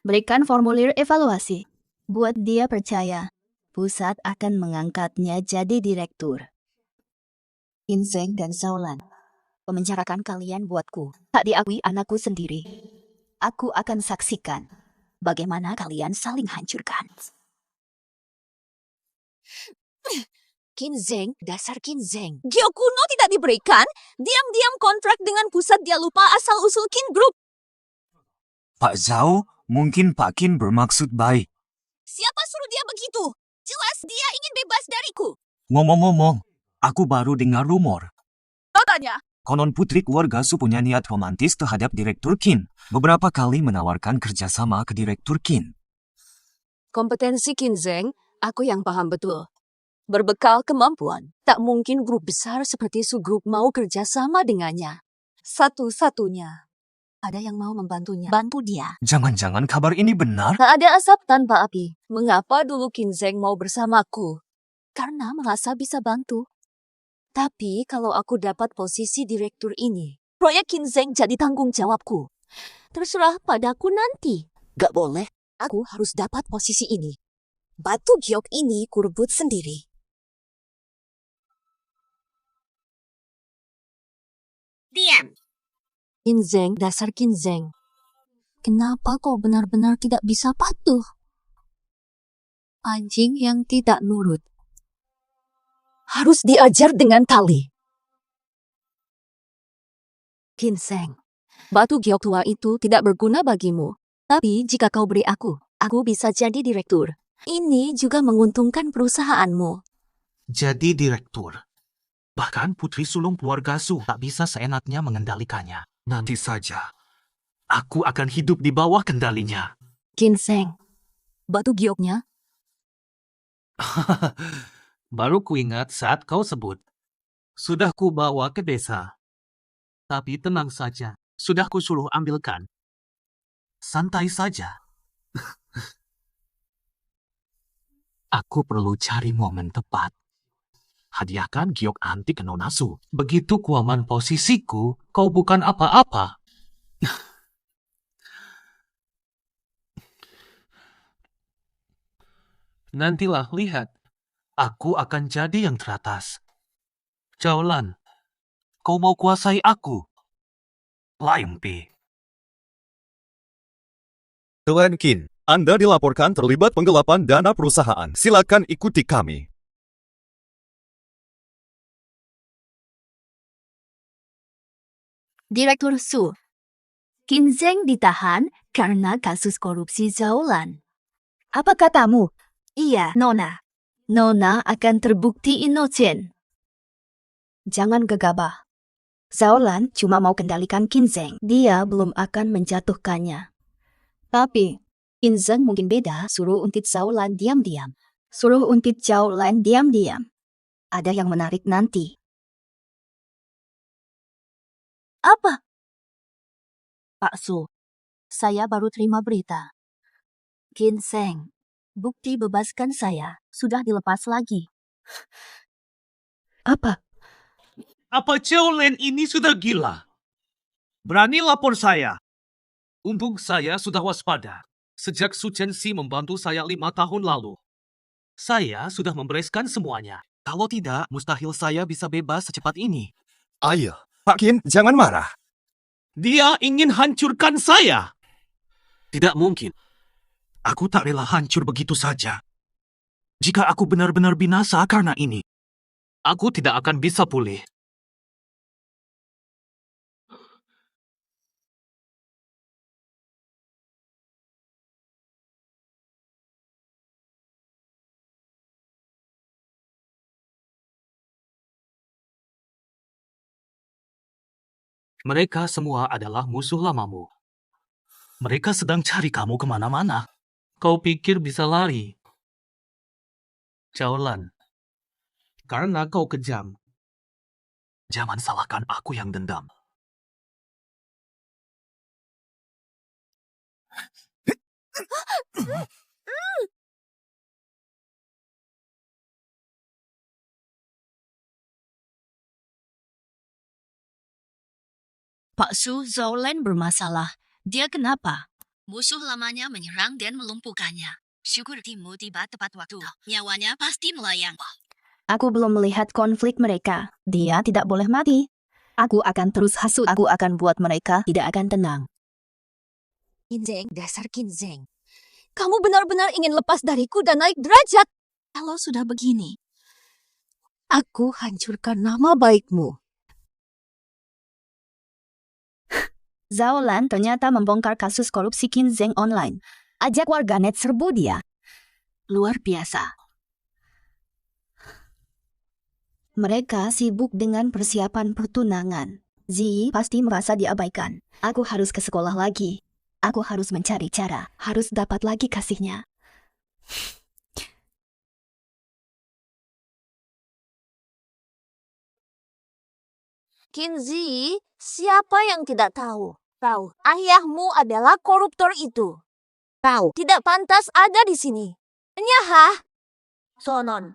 Berikan formulir evaluasi. Buat dia percaya, pusat akan mengangkatnya jadi direktur. Qin Zheng dan Zhao Lan, memenjarakan kalian buatku. Tak diakui anakku sendiri. Aku akan saksikan bagaimana kalian saling hancurkan. Qin Zheng, dasar Qin Zheng. Gyo kuno tidak diberikan. Diam-diam kontrak dengan pusat dia lupa asal-usul Qin Group. Pak Zhao, mungkin Pak Qin bermaksud baik. Siapa suruh dia begitu? Jelas dia ingin bebas dariku. Ngomong-ngomong, aku baru dengar rumor. Tanya. Konon putri keluarga Su punya niat romantis terhadap Direktur Qin. Beberapa kali menawarkan kerjasama ke Direktur Qin. Kompetensi Qin Zheng, aku yang paham betul. Berbekal kemampuan, tak mungkin grup besar seperti Su Group mau kerjasama dengannya. Satu-satunya, ada yang mau membantunya. Bantu dia. Jangan-jangan kabar ini benar? Tak ada asap tanpa api. Mengapa dulu Qin Zheng mau bersamaku? Karena merasa bisa bantu. Tapi kalau aku dapat posisi direktur ini, proyek Qin Zheng jadi tanggung jawabku. Terserah padaku nanti. Gak boleh, aku harus dapat posisi ini. Batu giok ini kurebut sendiri. Diam. Qin Zheng, dasar Qin Zheng. Kenapa kau benar-benar tidak bisa patuh? Anjing yang tidak nurut. Harus diajar dengan tali. Qin Zheng, batu giok tua itu tidak berguna bagimu. Tapi jika kau beri aku bisa jadi direktur. Ini juga menguntungkan perusahaanmu. Jadi direktur. Bahkan putri sulung keluarga Su tak bisa seenaknya mengendalikannya. Nanti saja, aku akan hidup di bawah kendalinya. Qin Zheng, batu gioknya? Baru kuingat saat kau sebut. Sudah ku bawa ke desa. Tapi tenang saja, sudah ku suruh ambilkan. Santai saja. Aku perlu cari momen tepat. Hadiahkan giok antik ke Nona Su. Begitu kuaman posisiku, kau bukan apa-apa. Nantilah lihat. Aku akan jadi yang teratas. Zhao Lan, kau mau kuasai aku? Lion Pi. Tuan Qin, Anda dilaporkan terlibat penggelapan dana perusahaan. Silakan ikuti kami. Direktur Su, Qin Zheng ditahan karena kasus korupsi Zhao Lan. Apa katamu? Iya, Nona. Nona akan terbukti inosen. Jangan gegabah. Zhao Lan cuma mau kendalikan Qin Zheng. Dia belum akan menjatuhkannya. Tapi, Qin Zheng mungkin beda. Suruh untit Zhao Lan diam-diam. Suruh untit Zhao Lan diam-diam. Ada yang menarik nanti. Apa? Pak Su, saya baru terima berita. Ginseng, bukti bebaskan saya sudah dilepas lagi. Apa? Apa Len ini sudah gila? Berani lapor saya. Untung saya sudah waspada. Sejak Su Chenxi membantu saya 5 tahun lalu. Saya sudah membereskan semuanya. Kalau tidak, mustahil saya bisa bebas secepat ini. Ayo, Pak Qin, jangan marah. Dia ingin hancurkan saya. Tidak mungkin. Aku tak rela hancur begitu saja. Jika aku benar-benar binasa karena ini, aku tidak akan bisa pulih. Mereka semua adalah musuh lamamu. Mereka sedang cari kamu kemana-mana. Kau pikir bisa lari? Lan, karena kau kejam. Jangan salahkan aku yang dendam. Pak Su Zhoulen bermasalah. Dia kenapa? Musuh lamanya menyerang dan melumpuhkannya. Syukur Timu tiba tepat waktu. Nyawanya pasti melayang. Aku belum melihat konflik mereka. Dia tidak boleh mati. Aku akan terus hasut. Aku akan buat mereka tidak akan tenang. Kinzeng, dasar Kinzeng. Kamu benar-benar ingin lepas dariku dan naik derajat. Kalau sudah begini, aku hancurkan nama baikmu. Zhao Lan ternyata membongkar kasus korupsi Kinzeng online. Ajak warganet serbu dia. Luar biasa. Mereka sibuk dengan persiapan pertunangan. Ziyi pasti merasa diabaikan. Aku harus ke sekolah lagi. Aku harus mencari cara. Harus dapat lagi kasihnya. Kinzi, siapa yang tidak tahu? Tahu, ayahmu adalah koruptor itu. Tahu, tidak pantas ada di sini. Nyahah. Sonon.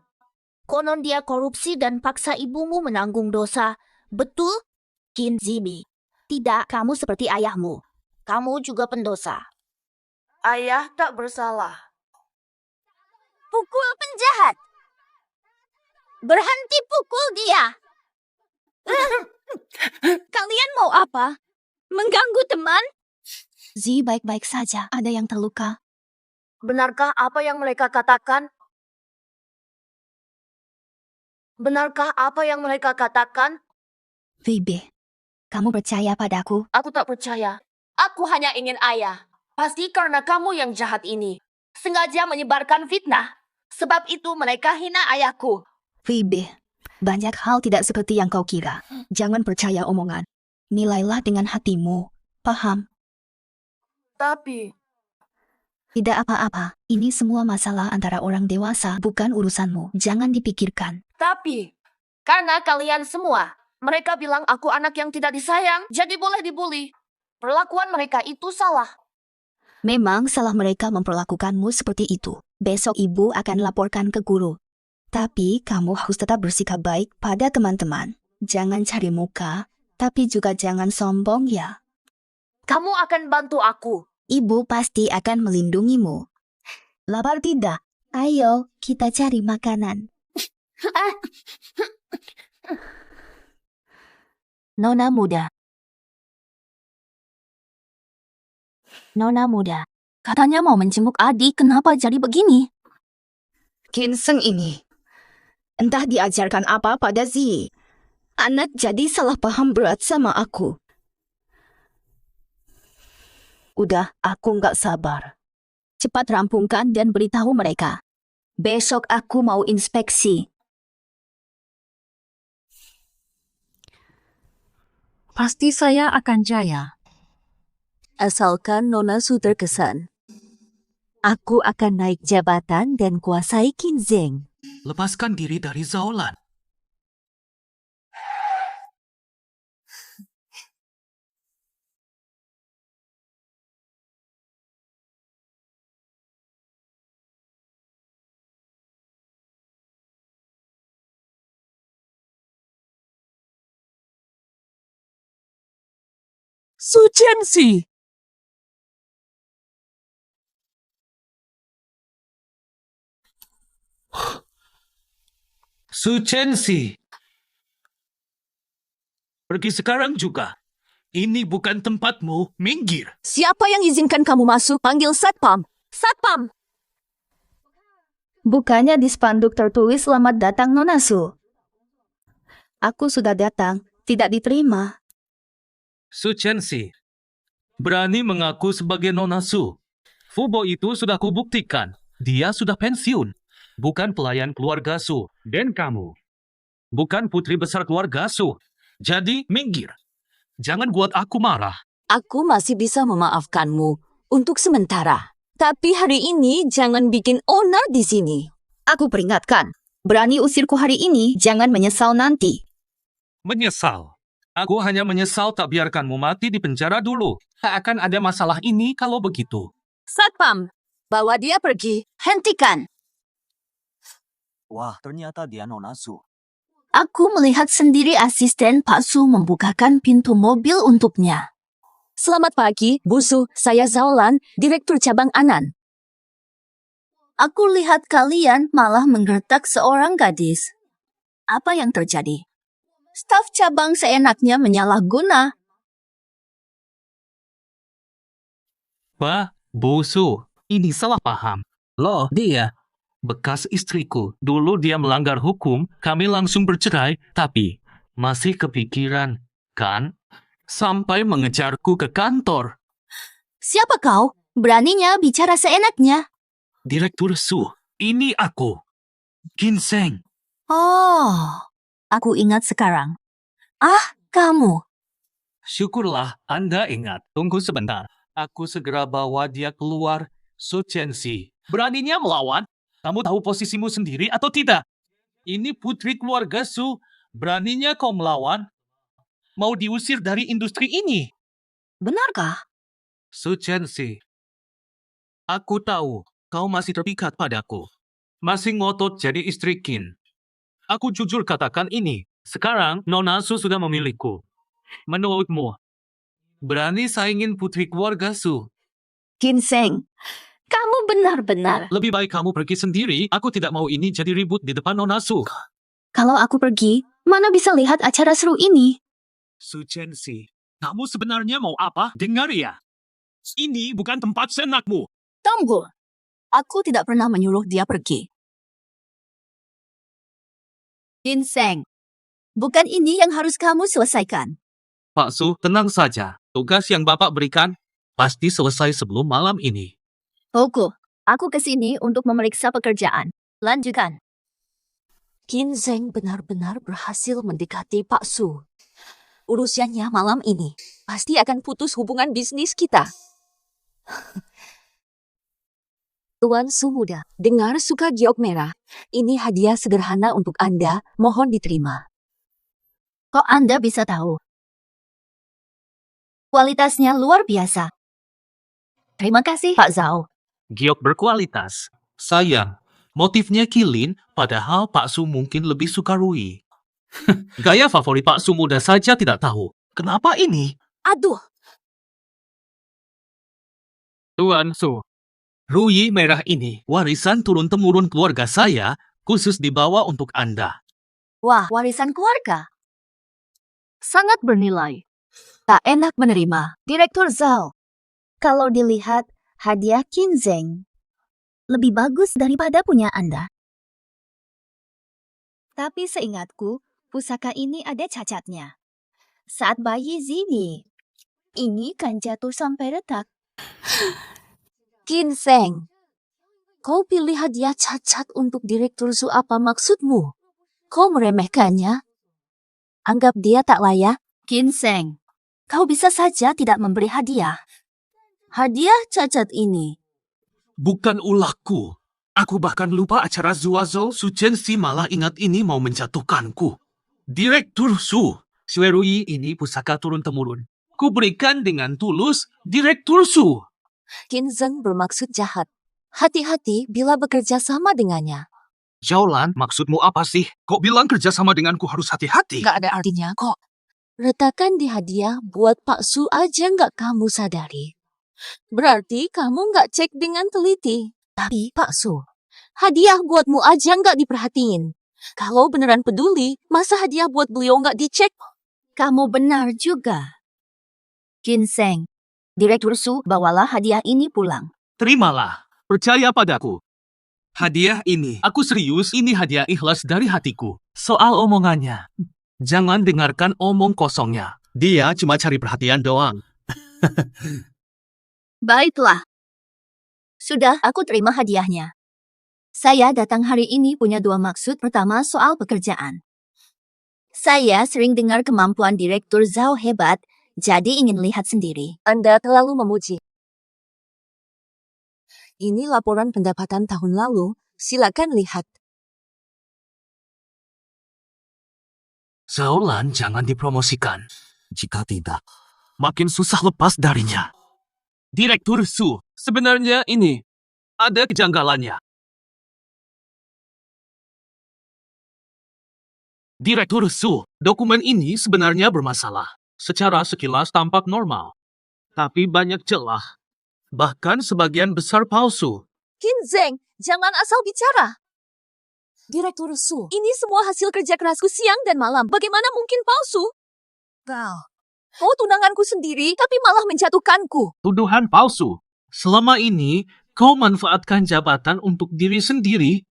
Konon dia korupsi dan paksa ibumu menanggung dosa. Betul? Kinzibi. Tidak, kamu seperti ayahmu. Kamu juga pendosa. Ayah tak bersalah. Pukul penjahat. Berhenti pukul dia. Kalian mau apa? Mengganggu teman? Ziyi baik-baik saja. Ada yang terluka. Benarkah apa yang mereka katakan? Benarkah apa yang mereka katakan? Vibe, kamu percaya padaku? Aku tak percaya. Aku hanya ingin ayah. Pasti karena kamu yang jahat ini. Sengaja menyebarkan fitnah. Sebab itu mereka hina ayahku. Vibe, banyak hal tidak seperti yang kau kira. Jangan percaya omongan. Nilailah dengan hatimu. Paham? Tapi... Tidak apa-apa. Ini semua masalah antara orang dewasa, bukan urusanmu. Jangan dipikirkan. Tapi... Karena kalian semua, mereka bilang aku anak yang tidak disayang, jadi boleh dibully. Perlakuan mereka itu salah. Memang salah mereka memperlakukanmu seperti itu. Besok ibu akan laporkan ke guru. Tapi kamu harus tetap bersikap baik pada teman-teman. Jangan cari muka, tapi juga jangan sombong ya. Kamu akan bantu aku. Ibu pasti akan melindungimu. Lapar tidak? Ayo, kita cari makanan. Nona muda. Nona muda. Katanya mau menjenguk adik, kenapa jadi begini? Ginseng ini. Entah diajarkan apa pada Ziyi. Anak jadi salah paham berat sama aku. Udah, aku nggak sabar. Cepat rampungkan dan beritahu mereka. Besok aku mau inspeksi. Pasti saya akan jaya. Asalkan Nona Su terkesan. Aku akan naik jabatan dan kuasai Kinzeng. Lepaskan diri dari Zhao Lan. Su Chenxi. Su Chenxi. Pergi sekarang juga. Ini bukan tempatmu, minggir. Siapa yang izinkan kamu masuk? Panggil Satpam. Satpam! Bukannya di spanduk tertulis selamat datang Nona Su. Aku sudah datang, tidak diterima. Su Chenxi. Berani mengaku sebagai Nona Su. Fubo itu sudah kubuktikan. Dia sudah pensiun. Bukan pelayan keluarga Su. Dan kamu. Bukan putri besar keluarga Su. Jadi, minggir. Jangan buat aku marah. Aku masih bisa memaafkanmu untuk sementara. Tapi hari ini jangan bikin onar di sini. Aku peringatkan, berani usirku hari ini, jangan menyesal nanti. Menyesal. Aku hanya menyesal tak biarkanmu mati di penjara dulu. Tak akan ada masalah ini kalau begitu. Satpam, bawa dia pergi. Hentikan! Wah, ternyata dia Nona Su. Aku melihat sendiri asisten Pak Su membukakan pintu mobil untuknya. Selamat pagi, Bu Su. Saya Zaulan, Direktur Cabang Anan. Aku lihat kalian malah menggertak seorang gadis. Apa yang terjadi? Staf cabang seenaknya menyalahguna. Pak, Bu Su, ini salah paham. Loh, dia bekas istriku. Dulu dia melanggar hukum, kami langsung bercerai, tapi masih kepikiran, kan? Sampai mengejarku ke kantor. Siapa kau? Beraninya bicara seenaknya. Direktur Su, ini aku. Ginseng. Oh, aku ingat sekarang. Ah, kamu. Syukurlah Anda ingat. Tunggu sebentar. Aku segera bawa dia keluar. Su Chenxi. Beraninya melawan? Kamu tahu posisimu sendiri atau tidak? Ini putri keluarga Su. Beraninya kau melawan? Mau diusir dari industri ini? Benarkah? Su Chenxi. Aku tahu kau masih terpikat padaku. Masih ngotot jadi istri Qin. Aku jujur katakan ini. Sekarang Nona Su sudah memilihku. Menurutmu, berani saingin putri keluarga Su? Ginseng, kamu benar-benar. Lebih baik kamu pergi sendiri. Aku tidak mau ini jadi ribut di depan Nona Su. Kalau aku pergi, mana bisa lihat acara seru ini? Su Chenxi, kamu sebenarnya mau apa? Dengar ya. Ini bukan tempat senakmu. Tunggu. Aku tidak pernah menyuruh dia pergi. Ginseng, bukan ini yang harus kamu selesaikan. Pak Su, tenang saja. Tugas yang Bapak berikan pasti selesai sebelum malam ini. Tunggu, aku kesini untuk memeriksa pekerjaan. Lanjutkan. Ginseng benar-benar berhasil mendekati Pak Su. Urusannya malam ini pasti akan putus hubungan bisnis kita. Tuan Su muda, dengar suka giok merah. Ini hadiah sederhana untuk Anda, mohon diterima. Kok Anda bisa tahu? Kualitasnya luar biasa. Terima kasih, Pak Zhao. Giok berkualitas. Sayang, motifnya kilin, padahal Pak Su mungkin lebih suka Rui. Gaya favorit Pak Su muda saja tidak tahu. Kenapa ini? Aduh, Tuan Su, Rui merah ini warisan turun-temurun keluarga saya, khusus dibawa untuk Anda. Wah, warisan keluarga. Sangat bernilai. Tak enak menerima. Direktur Zhao, kalau dilihat hadiah Ginseng lebih bagus daripada punya Anda. Tapi seingatku, pusaka ini ada cacatnya. Saat bayi Zini, ini kan jatuh sampai retak. Ginseng. Kau pilih hadiah cacat untuk Direktur Su, apa maksudmu? Kau meremehkannya? Anggap dia tak layak? Ginseng, kau bisa saja tidak memberi hadiah. Hadiah cacat ini. Bukan ulahku. Aku bahkan lupa acara Zuazou. Su Chenxi malah ingat ini mau menjatuhkanku. Direktur Su, Xue Rui ini pusaka turun-temurun. Ku berikan dengan tulus Direktur Su. Ginseng bermaksud jahat. Hati-hati bila bekerja sama dengannya. Zhaolan, maksudmu apa sih? Kok bilang kerjasama denganku harus hati-hati? Gak ada artinya kok. Retakan di hadiah buat Pak Su aja nggak kamu sadari. Berarti kamu nggak cek dengan teliti. Tapi Pak Su, hadiah buatmu aja nggak diperhatiin. Kalau beneran peduli, masa hadiah buat beliau nggak dicek? Kamu benar juga. Ginseng, Direktur Su, bawalah hadiah ini pulang. Terimalah. Percaya padaku. Hadiah ini, aku serius, ini hadiah ikhlas dari hatiku. Soal omongannya, jangan dengarkan omong kosongnya. Dia cuma cari perhatian doang. Baiklah. Sudah, aku terima hadiahnya. Saya datang hari ini punya dua maksud. Pertama, soal pekerjaan. Saya sering dengar kemampuan Direktur Zhao hebat, jadi ingin lihat sendiri. Anda terlalu memuji. Ini laporan pendapatan tahun lalu. Silakan lihat. Zhaolan jangan dipromosikan. Jika tidak, makin susah lepas darinya. Direktur Su, sebenarnya ini ada kejanggalannya. Direktur Su, dokumen ini sebenarnya bermasalah. Secara sekilas tampak normal. Tapi banyak celah. Bahkan sebagian besar palsu. Ginseng, jangan asal bicara. Direktur Su, ini semua hasil kerja kerasku siang dan malam. Bagaimana mungkin palsu? Kau tunanganku sendiri, tapi malah menjatuhkanku. Tuduhan palsu. Selama ini, kau manfaatkan jabatan untuk diri sendiri.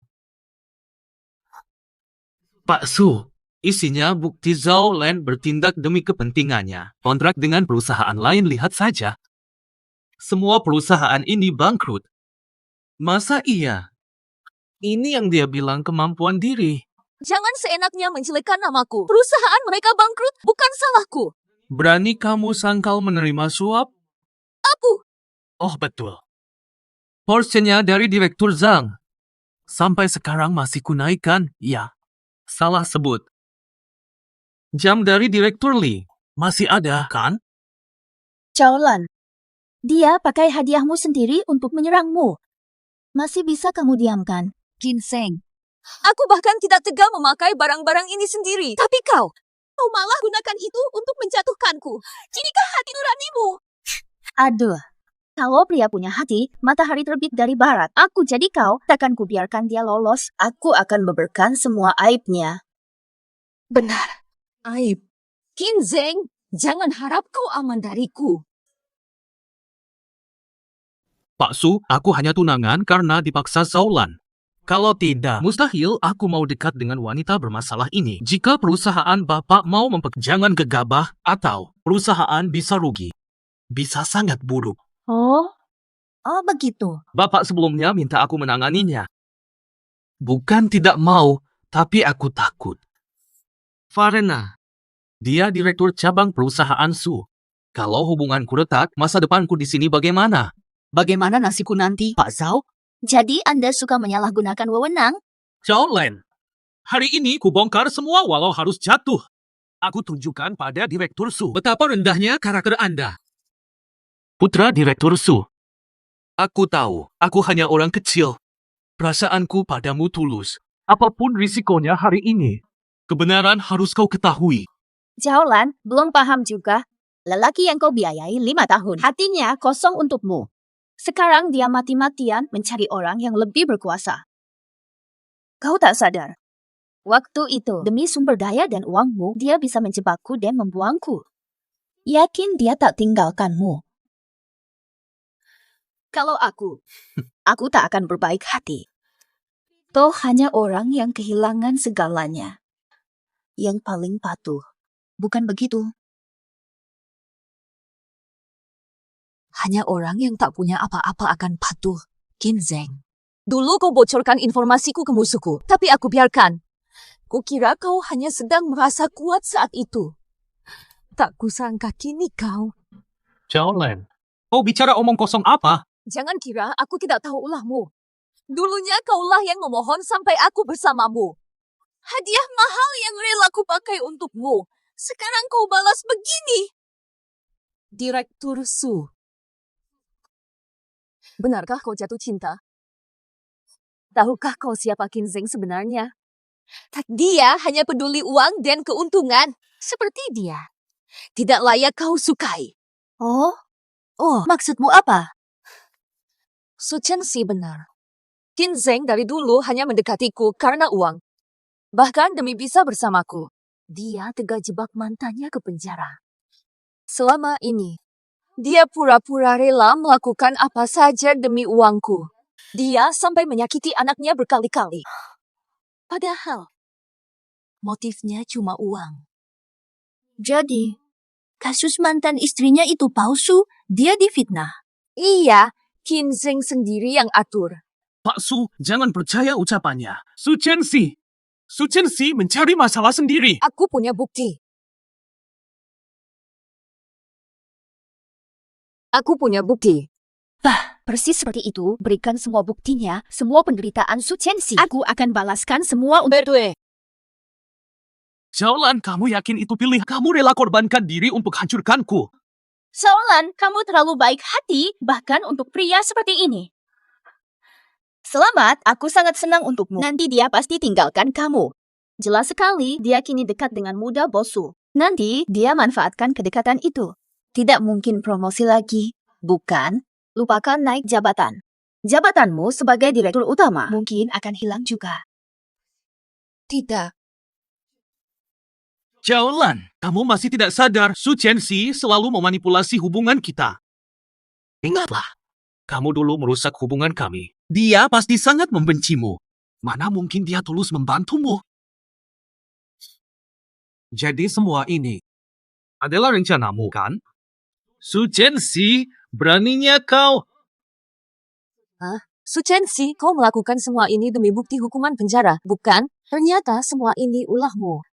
Pak Su, isinya bukti Zhaolan bertindak demi kepentingannya. Kontrak dengan perusahaan lain, lihat saja. Semua perusahaan ini bangkrut. Masa iya? Ini yang dia bilang kemampuan diri. Jangan seenaknya menjelekkan namaku. Perusahaan mereka bangkrut, bukan salahku. Berani kamu sangkal menerima suap? Aku. Oh betul. Porsinya dari Direktur Zhang. Sampai sekarang masih kunaikan, ya. Salah sebut. Jam dari Direktur Li. Masih ada, kan? Zhaolan, dia pakai hadiahmu sendiri untuk menyerangmu. Masih bisa kamu diamkan? Ginseng. Aku bahkan tidak tega memakai barang-barang ini sendiri. Tapi kau malah gunakan itu untuk menjatuhkanku. Inikah hati nuranimu? Aduh, kalau pria punya hati, matahari terbit dari barat. Aku jadi kau, takkan kubiarkan dia lolos. Aku akan beberkan semua aibnya. Benar, aib. Ginseng, jangan harap kau aman dariku. Pak Su, aku hanya tunangan karena dipaksa Zhaolan. Kalau tidak, mustahil aku mau dekat dengan wanita bermasalah ini. Jika perusahaan Bapak mau jangan gegabah atau perusahaan bisa rugi. Bisa sangat buruk. Oh begitu. Bapak sebelumnya minta aku menanganinya. Bukan tidak mau, tapi aku takut. Farena, dia direktur cabang perusahaan Su. Kalau hubunganku retak, masa depanku di sini bagaimana? Bagaimana nasiku nanti, Pak Zhao? Jadi Anda suka menyalahgunakan wewenang? Zhaolan, hari ini kubongkar semua walau harus jatuh. Aku tunjukkan pada Direktur Su betapa rendahnya karakter Anda. Putra Direktur Su, aku tahu, aku hanya orang kecil. Perasaanku padamu tulus. Apapun risikonya hari ini, kebenaran harus kau ketahui. Zhaolan, belum paham juga. Lelaki yang kau biayai 5 tahun, hatinya kosong untukmu. Sekarang dia mati-matian mencari orang yang lebih berkuasa. Kau tak sadar. Waktu itu, demi sumber daya dan uangmu, dia bisa menjebakku dan membuangku. Yakin dia tak tinggalkanmu. Kalau aku tak akan berbaik hati. Toh hanya orang yang kehilangan segalanya yang paling patuh. Bukan begitu? Hanya orang yang tak punya apa-apa akan patuh. Ginseng. Dulu kau bocorkan informasiku ke musuhku, tapi aku biarkan. Kukira kau hanya sedang merasa kuat saat itu. Tak kusangka kini kau. Zhaolan, kau bicara omong kosong apa? Jangan kira aku tidak tahu ulahmu. Dulunya kaulah yang memohon sampai aku bersamamu. Hadiah mahal yang rela ku pakai untukmu. Sekarang kau balas begini. Direktur Su. Benarkah kau jatuh cinta? Tahukah kau siapa Ginseng sebenarnya? Dia hanya peduli uang dan keuntungan. Seperti dia. Tidak layak kau sukai. Oh, Oh, maksudmu apa? Su Chenxi benar. Qin Zheng dari dulu hanya mendekatiku karena uang. Bahkan demi bisa bersamaku. Dia tega jebak mantannya ke penjara. Selama ini, dia pura-pura rela melakukan apa saja demi uangku. Dia sampai menyakiti anaknya berkali-kali. Padahal, motifnya cuma uang. Jadi, kasus mantan istrinya itu palsu, dia difitnah. Iya, Qin Zheng sendiri yang atur. Pak Su, jangan percaya ucapannya. Su Chenxi mencari masalah sendiri. Aku punya bukti. Aku punya bukti. Persis seperti itu, berikan semua buktinya, semua penderitaan Su Chenxi. Aku akan balaskan semua untuk... Jaulan, kamu yakin itu pilih? Kamu rela korbankan diri untuk hancurkanku. Shaolan, kamu terlalu baik hati, bahkan untuk pria seperti ini. Selamat, aku sangat senang untukmu. Nanti dia pasti tinggalkan kamu. Jelas sekali, dia kini dekat dengan muda Bosu. Nanti dia manfaatkan kedekatan itu. Tidak mungkin promosi lagi, bukan? Lupakan naik jabatan. Jabatanmu sebagai direktur utama mungkin akan hilang juga. Tidak. Jaulan, kamu masih tidak sadar Su Chenxi selalu memanipulasi hubungan kita. Ingatlah, kamu dulu merusak hubungan kami. Dia pasti sangat membencimu. Mana mungkin dia tulus membantumu? Jadi semua ini adalah rencanamu, kan? Su Chenxi, beraninya kau. Su Chenxi, kau melakukan semua ini demi bukti hukuman penjara, bukan? Ternyata semua ini ulahmu.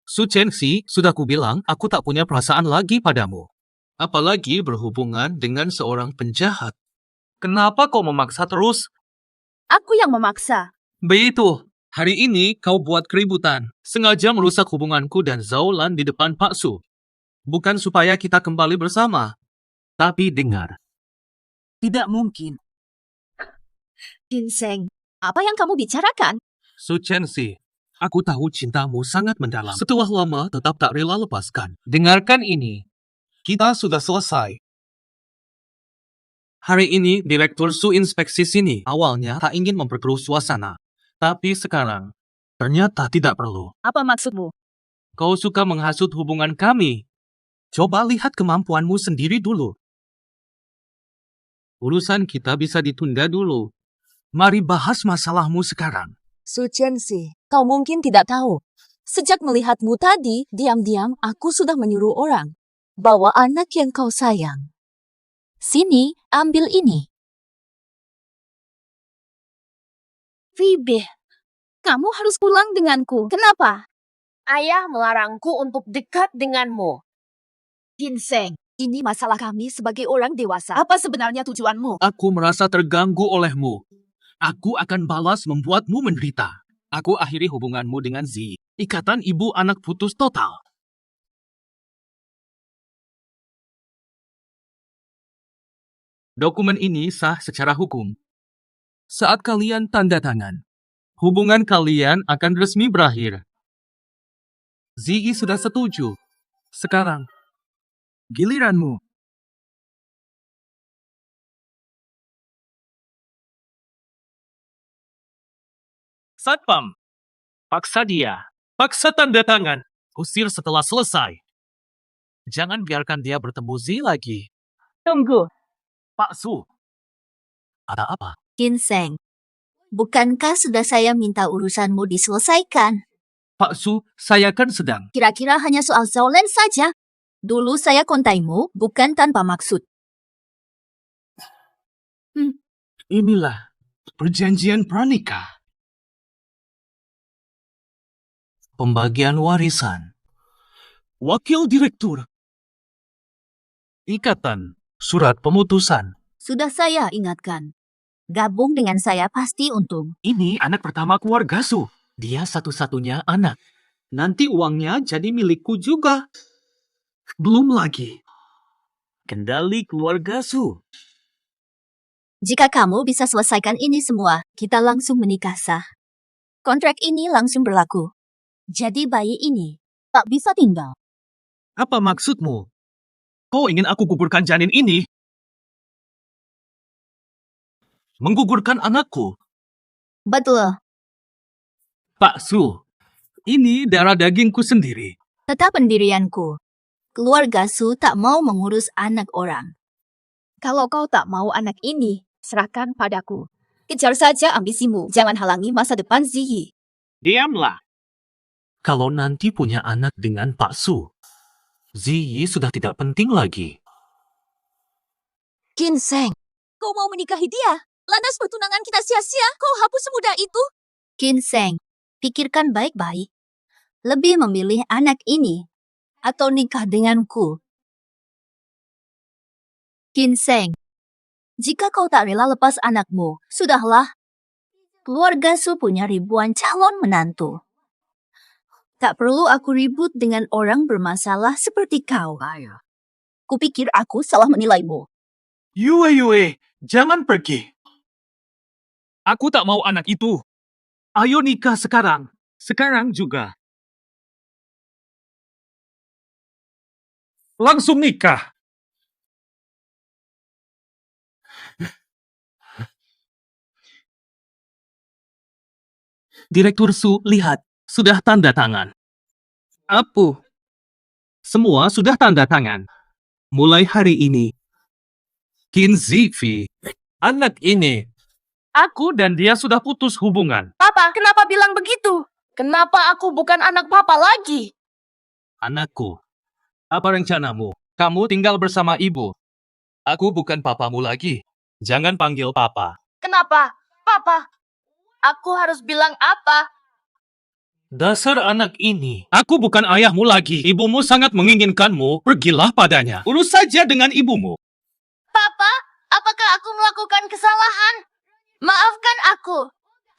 Su Chenxi, sudah kubilang aku tak punya perasaan lagi padamu. Apalagi berhubungan dengan seorang penjahat. Kenapa kau memaksa terus? Aku yang memaksa. Begitu. Hari ini kau buat keributan. Sengaja merusak hubunganku dan Zaulan di depan Pak Su. Bukan supaya kita kembali bersama. Tapi dengar. Tidak mungkin. Qin Zheng, apa yang kamu bicarakan? Su Chenxi, aku tahu cintamu sangat mendalam. Setelah lama tetap tak rela lepaskan. Dengarkan ini. Kita sudah selesai. Hari ini Direktur Su inspeksi sini. Awalnya tak ingin memperkeruh suasana. Tapi sekarang, ternyata tidak perlu. Apa maksudmu? Kau suka menghasut hubungan kami. Coba lihat kemampuanmu sendiri dulu. Urusan kita bisa ditunda dulu. Mari bahas masalahmu sekarang. Su Chenxi, kau mungkin tidak tahu. Sejak melihatmu tadi, diam-diam aku sudah menyuruh orang. Bawa anak yang kau sayang. Sini, ambil ini. Phoebe, kamu harus pulang denganku. Kenapa? Ayah melarangku untuk dekat denganmu. Qin Zheng, Ini masalah kami sebagai orang dewasa. apa sebenarnya tujuanmu? Aku merasa terganggu olehmu. Aku akan balas membuatmu menderita. Aku akhiri hubunganmu dengan Zi. Ikatan ibu anak putus total. Dokumen ini sah secara hukum. Saat kalian tanda tangan, hubungan kalian akan resmi berakhir. Zi sudah setuju. Sekarang, giliranmu. Satpam, paksa dia. Paksa tanda tangan. Usir setelah selesai. Jangan biarkan dia bertemu Zi lagi. Tunggu. Pak Su. Ada apa? Qin Zheng, bukankah sudah saya minta urusanmu diselesaikan? Pak Su, saya kan sedang. Kira-kira hanya soal Zaulen saja. Dulu saya kontaimu bukan tanpa maksud. Inilah perjanjian pranikah. Pembagian warisan. Wakil Direktur. Ikatan. Surat pemutusan. Sudah saya ingatkan. Gabung dengan saya pasti untung. Ini anak pertama keluarga Su. Dia satu-satunya anak. Nanti uangnya jadi milikku juga. Belum lagi. Kendali keluarga Su. Jika kamu bisa selesaikan ini semua, kita langsung menikah sah. Kontrak ini langsung berlaku. Jadi bayi ini tak bisa tinggal. Apa maksudmu? Kau ingin aku gugurkan janin ini? Menggugurkan anakku? Betul. Pak Su, ini darah dagingku sendiri. Tetap pendirianku. Keluarga Su tak mau mengurus anak orang. Kalau kau tak mau anak ini, serahkan padaku. Kejar saja ambisimu. Jangan halangi masa depan Ziyi. Diamlah. Kalau nanti punya anak dengan Pak Su, Ziyi sudah tidak penting lagi. Ginseng. Kau mau menikahi dia? Lantas pertunangan kita sia-sia? Kau hapus semudah itu? Ginseng, pikirkan baik-baik. Lebih memilih anak ini atau nikah denganku. Ginseng, jika kau tak rela lepas anakmu, sudahlah. Keluarga Su punya ribuan calon menantu. Tak perlu aku ribut dengan orang bermasalah seperti kau. Kupikir aku salah menilaimu. Yue, jangan pergi. Aku tak mau anak itu. Ayo nikah sekarang. Sekarang juga. Langsung nikah. Direktur Su, lihat. Sudah tanda tangan. Apu. Semua sudah tanda tangan. Mulai hari ini. Qin Zifi, anak ini. Aku dan dia sudah putus hubungan. Papa, kenapa bilang begitu? Kenapa aku bukan anak papa lagi? Anakku, apa rencanamu? Kamu tinggal bersama ibu. Aku bukan papamu lagi. Jangan panggil papa. Kenapa? Papa, aku harus bilang apa? Dasar anak ini. Aku bukan ayahmu lagi. Ibumu sangat menginginkanmu. Pergilah padanya. Urus saja dengan ibumu. Papa, apakah aku melakukan kesalahan? Maafkan aku.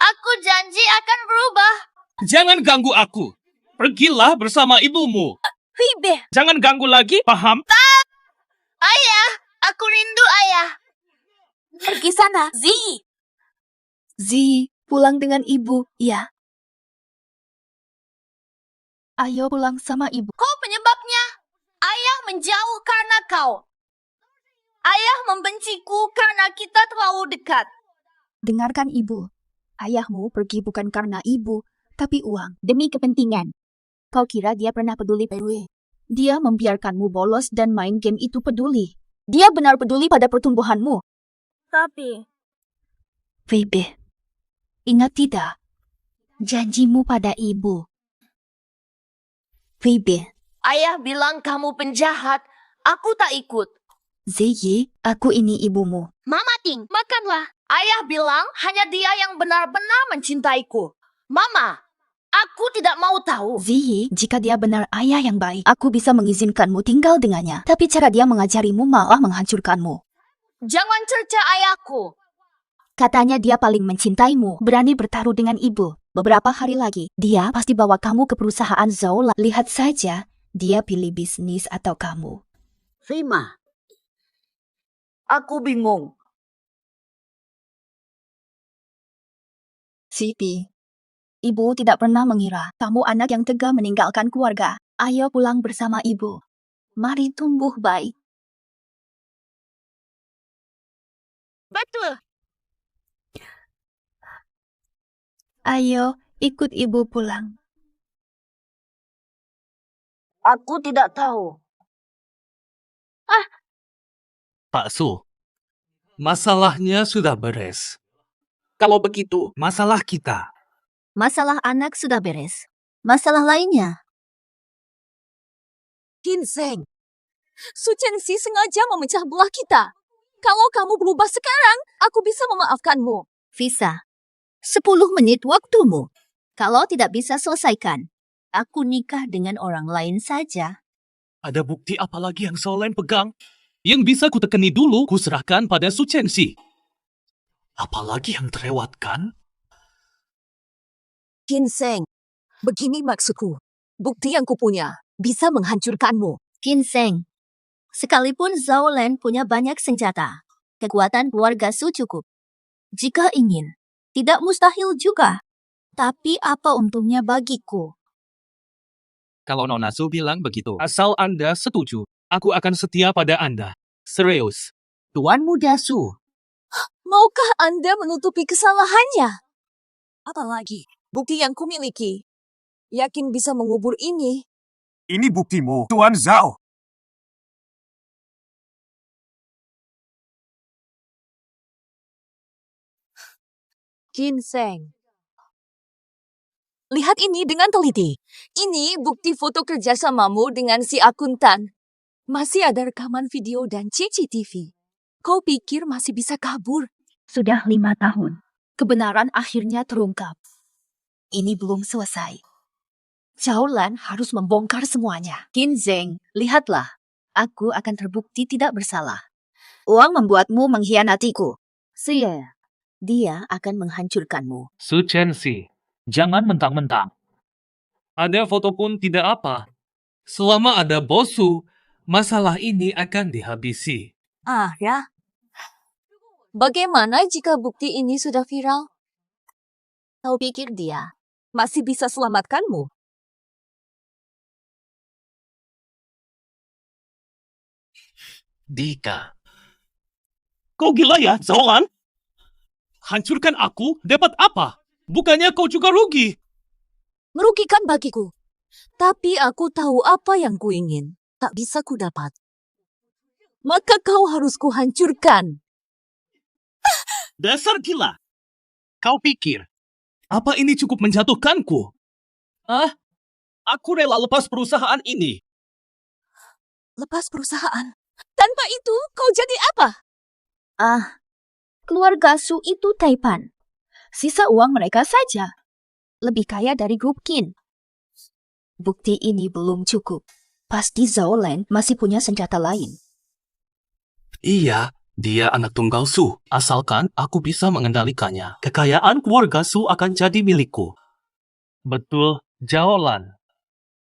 Aku janji akan berubah. Jangan ganggu aku. Pergilah bersama ibumu. Fibe. Jangan ganggu lagi, paham? Ayah, aku rindu ayah. Pergi sana, Zi. Zi, pulang dengan ibu, ya. Ayo pulang sama ibu. Kau penyebabnya. Ayah menjauh karena kau. Ayah membenciku karena kita terlalu dekat. Dengarkan ibu. Ayahmu pergi bukan karena ibu, tapi uang, demi kepentingan. Kau kira dia pernah peduli Perui? Dia membiarkanmu bolos dan main game itu peduli. Dia benar peduli pada pertumbuhanmu. Tapi... Phoebe, ingat tidak? Janjimu pada ibu. Phoebe. Ayah bilang kamu penjahat. Aku tak ikut. Ziyi, aku ini ibumu. Mama Ting, makanlah. Ayah bilang hanya dia yang benar-benar mencintaiku. Mama, aku tidak mau tahu. Ziyi, jika dia benar ayah yang baik, aku bisa mengizinkanmu tinggal dengannya. Tapi cara dia mengajarimu malah menghancurkanmu. Jangan cerca ayahku. Katanya dia paling mencintaimu, berani bertaruh dengan ibu. Beberapa hari lagi, dia pasti bawa kamu ke perusahaan Zola. Lihat saja, dia pilih bisnis atau kamu. Fima, aku bingung. Siti, ibu tidak pernah mengira kamu anak yang tega meninggalkan keluarga. Ayo pulang bersama ibu. Mari tumbuh baik. Betul. Ayo, ikut ibu pulang. Aku tidak tahu. Pak Su, masalahnya sudah beres. Kalau begitu, masalah kita. Masalah anak sudah beres. Masalah lainnya. Ginseng, Su Chenxi sengaja memecah belah kita. Kalau kamu berubah sekarang, aku bisa memaafkanmu. Visa, 10 menit waktumu. Kalau tidak bisa selesaikan, aku nikah dengan orang lain saja. Ada bukti apa lagi yang Solen pegang? Yang bisa kutekani dulu, kuserahkan pada Su Chenxi. Apalagi yang terlewatkan? Ginseng, begini maksudku. Bukti yang kupunya bisa menghancurkanmu. Ginseng, sekalipun Zhao punya banyak senjata, kekuatan keluarga Su cukup. Jika ingin, tidak mustahil juga. Tapi apa untungnya bagiku? kalau Nona Su bilang begitu. Asal Anda setuju, aku akan setia pada Anda. Serius. Tuan Muda Su. Maukah Anda menutupi kesalahannya? Apalagi bukti yang kumiliki. Yakin bisa mengubur ini? Ini buktimu, Tuan Zhao. Ginseng. Lihat ini dengan teliti. Ini bukti foto kerjasamamu dengan si akuntan. Masih ada rekaman video dan CCTV. Kau pikir masih bisa kabur? Sudah 5 tahun. Kebenaran akhirnya terungkap. Ini belum selesai. Jaulan harus membongkar semuanya. Ginseng, lihatlah. Aku akan terbukti tidak bersalah. Uang membuatmu mengkhianatiku. Dia akan menghancurkanmu. Su Chenxi. Jangan mentang-mentang. Ada foto pun tidak apa. Selama ada bosu, masalah ini akan dihabisi. Ya. Bagaimana jika bukti ini sudah viral? Kau pikir dia masih bisa selamatkanmu? Dika. Kau gila ya, Zaulan? Hancurkan aku, dapat apa? Bukannya kau juga rugi. Merugikan bagiku. Tapi aku tahu apa yang kuingin. Tak bisa ku dapat. Maka kau harus kuhancurkan. Dasar gila. Kau pikir, apa ini cukup menjatuhkanku? Aku rela lepas perusahaan ini. Lepas perusahaan. Tanpa itu, kau jadi apa? Keluarga Su itu Taipan. Sisa uang mereka saja. Lebih kaya dari grup Qin. Bukti ini belum cukup. Pasti Zhaolan masih punya senjata lain. Iya, dia anak tunggal Su. Asalkan aku bisa mengendalikannya, kekayaan keluarga Su akan jadi milikku. Betul, Jaolan.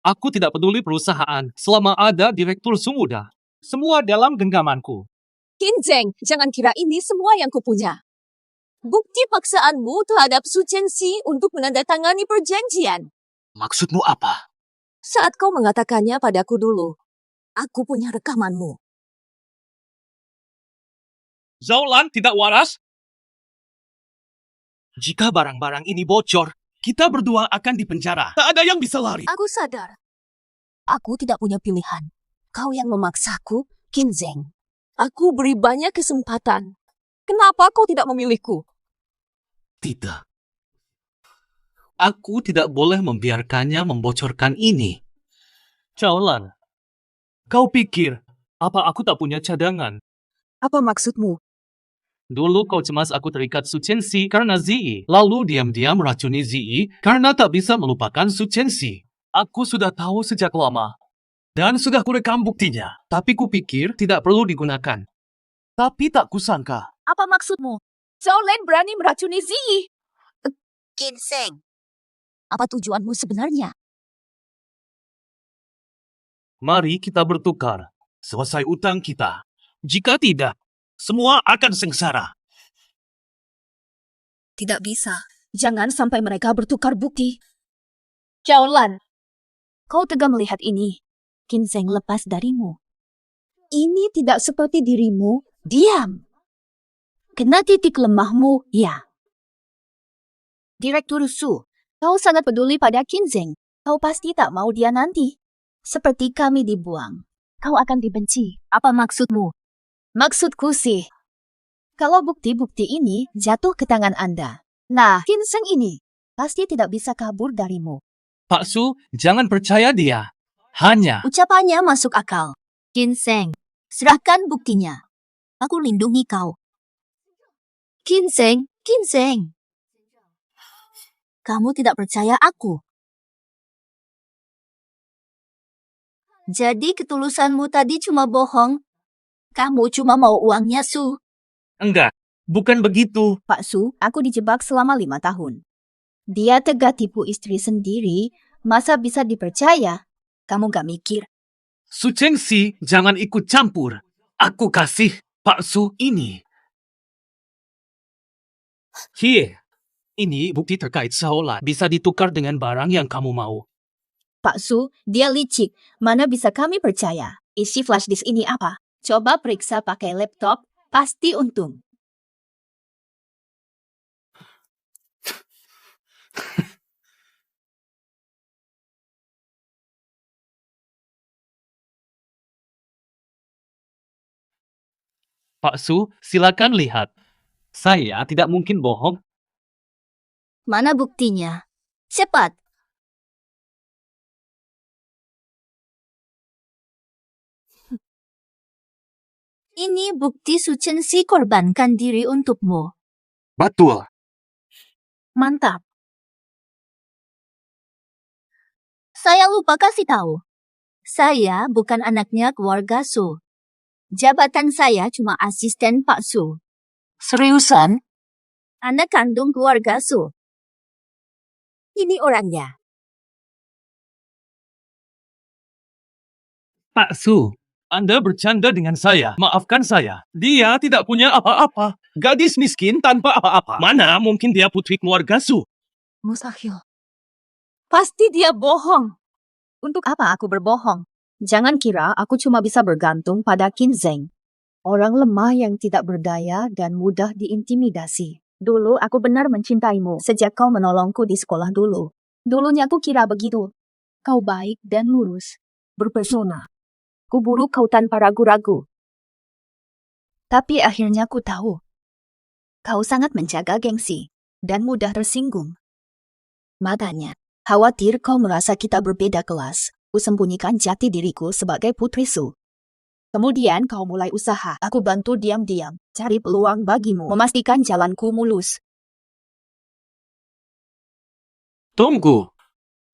Aku tidak peduli perusahaan selama ada Direktur Su muda. Semua dalam genggamanku. Ginseng, jangan kira ini semua yang kupunya. Bukti paksaanmu terhadap Su Chenxi untuk menandatangani perjanjian. Maksudmu apa? Saat kau mengatakannya padaku dulu, aku punya rekamanmu. Zaulan tidak waras? Jika barang-barang ini bocor, kita berdua akan dipenjara. Tak ada yang bisa lari. Aku sadar. Aku tidak punya pilihan. Kau yang memaksaku, Ginseng. Aku beri banyak kesempatan. Kenapa kau tidak memilihku? Tidak. Aku tidak boleh membiarkannya membocorkan ini. Zaulan, kau pikir apa aku tak punya cadangan? Apa maksudmu? Dulu kau cemas aku terikat Su Chenxi karena Ziyi. Lalu diam-diam meracuni Ziyi karena tak bisa melupakan Su Chenxi. Aku sudah tahu sejak lama. Dan sudah kurekam buktinya. Tapi kupikir tidak perlu digunakan. Tapi tak kusangka. Apa maksudmu? Zaulan berani meracuni Ziyi. Ginseng. Apa tujuanmu sebenarnya? Mari kita bertukar. Selesai utang kita. Jika tidak, semua akan sengsara. Tidak bisa. Jangan sampai mereka bertukar bukti. Zaulan, kau tega melihat ini. Ginseng lepas darimu. Ini tidak seperti dirimu. Diam. Kena titik lemahmu, ya. Direktur Su, kau sangat peduli pada Ginseng. Kau pasti tak mau dia nanti. Seperti kami dibuang. Kau akan dibenci. Apa maksudmu? Maksudku sih, kalau bukti-bukti ini jatuh ke tangan Anda. Nah, Ginseng ini pasti tidak bisa kabur darimu. Pak Su, jangan percaya dia. Hanya Ucapannya masuk akal. Ginseng, serahkan buktinya. Aku lindungi kau. Ginseng, Ginseng. Kamu tidak percaya aku. Jadi ketulusanmu tadi cuma bohong. Kamu cuma mau uangnya, Su. enggak, bukan begitu. Pak Su, aku dijebak selama 5 tahun. Dia tega tipu istri sendiri, masa bisa dipercaya? Kamu gak mikir. Su Chenxi, jangan ikut campur. Aku kasih Pak Su ini. Here, ini bukti terkait Shaolan. Bisa ditukar dengan barang yang kamu mau. Pak Su, dia licik. Mana bisa kami percaya? Isi flash disk ini apa? Coba periksa pakai laptop, pasti untung. Pak Su, silakan lihat. Saya tidak mungkin bohong. Mana buktinya? Cepat. Ini bukti Su Chenxi korbankan diri untukmu. Betul. Mantap. Saya lupa kasih tahu. Saya bukan anaknya keluarga Su. Jabatan saya cuma asisten Pak Su. Seriusan? Anak kandung keluarga Su. Ini orangnya. Pak Su, Anda bercanda dengan saya. Maafkan saya. Dia tidak punya apa-apa. Gadis miskin tanpa apa-apa. Mana mungkin dia putri keluarga Su? Mustahil. Pasti dia bohong. Untuk apa aku berbohong? Jangan kira aku cuma bisa bergantung pada Qin Zheng. Orang lemah yang tidak berdaya dan mudah diintimidasi. Dulu aku benar mencintaimu sejak kau menolongku di sekolah dulu. Dulunya aku kira begitu. Kau baik dan lurus. Berpesona. Kuburu kau tanpa ragu-ragu. Tapi akhirnya ku tahu. Kau sangat menjaga gengsi dan mudah tersinggung. Makanya, khawatir kau merasa kita berbeda kelas. Ku sembunyikan jati diriku sebagai putri Su. Kemudian kau mulai usaha. Aku bantu diam-diam. Cari peluang bagimu. Memastikan jalanku mulus. Tunggu.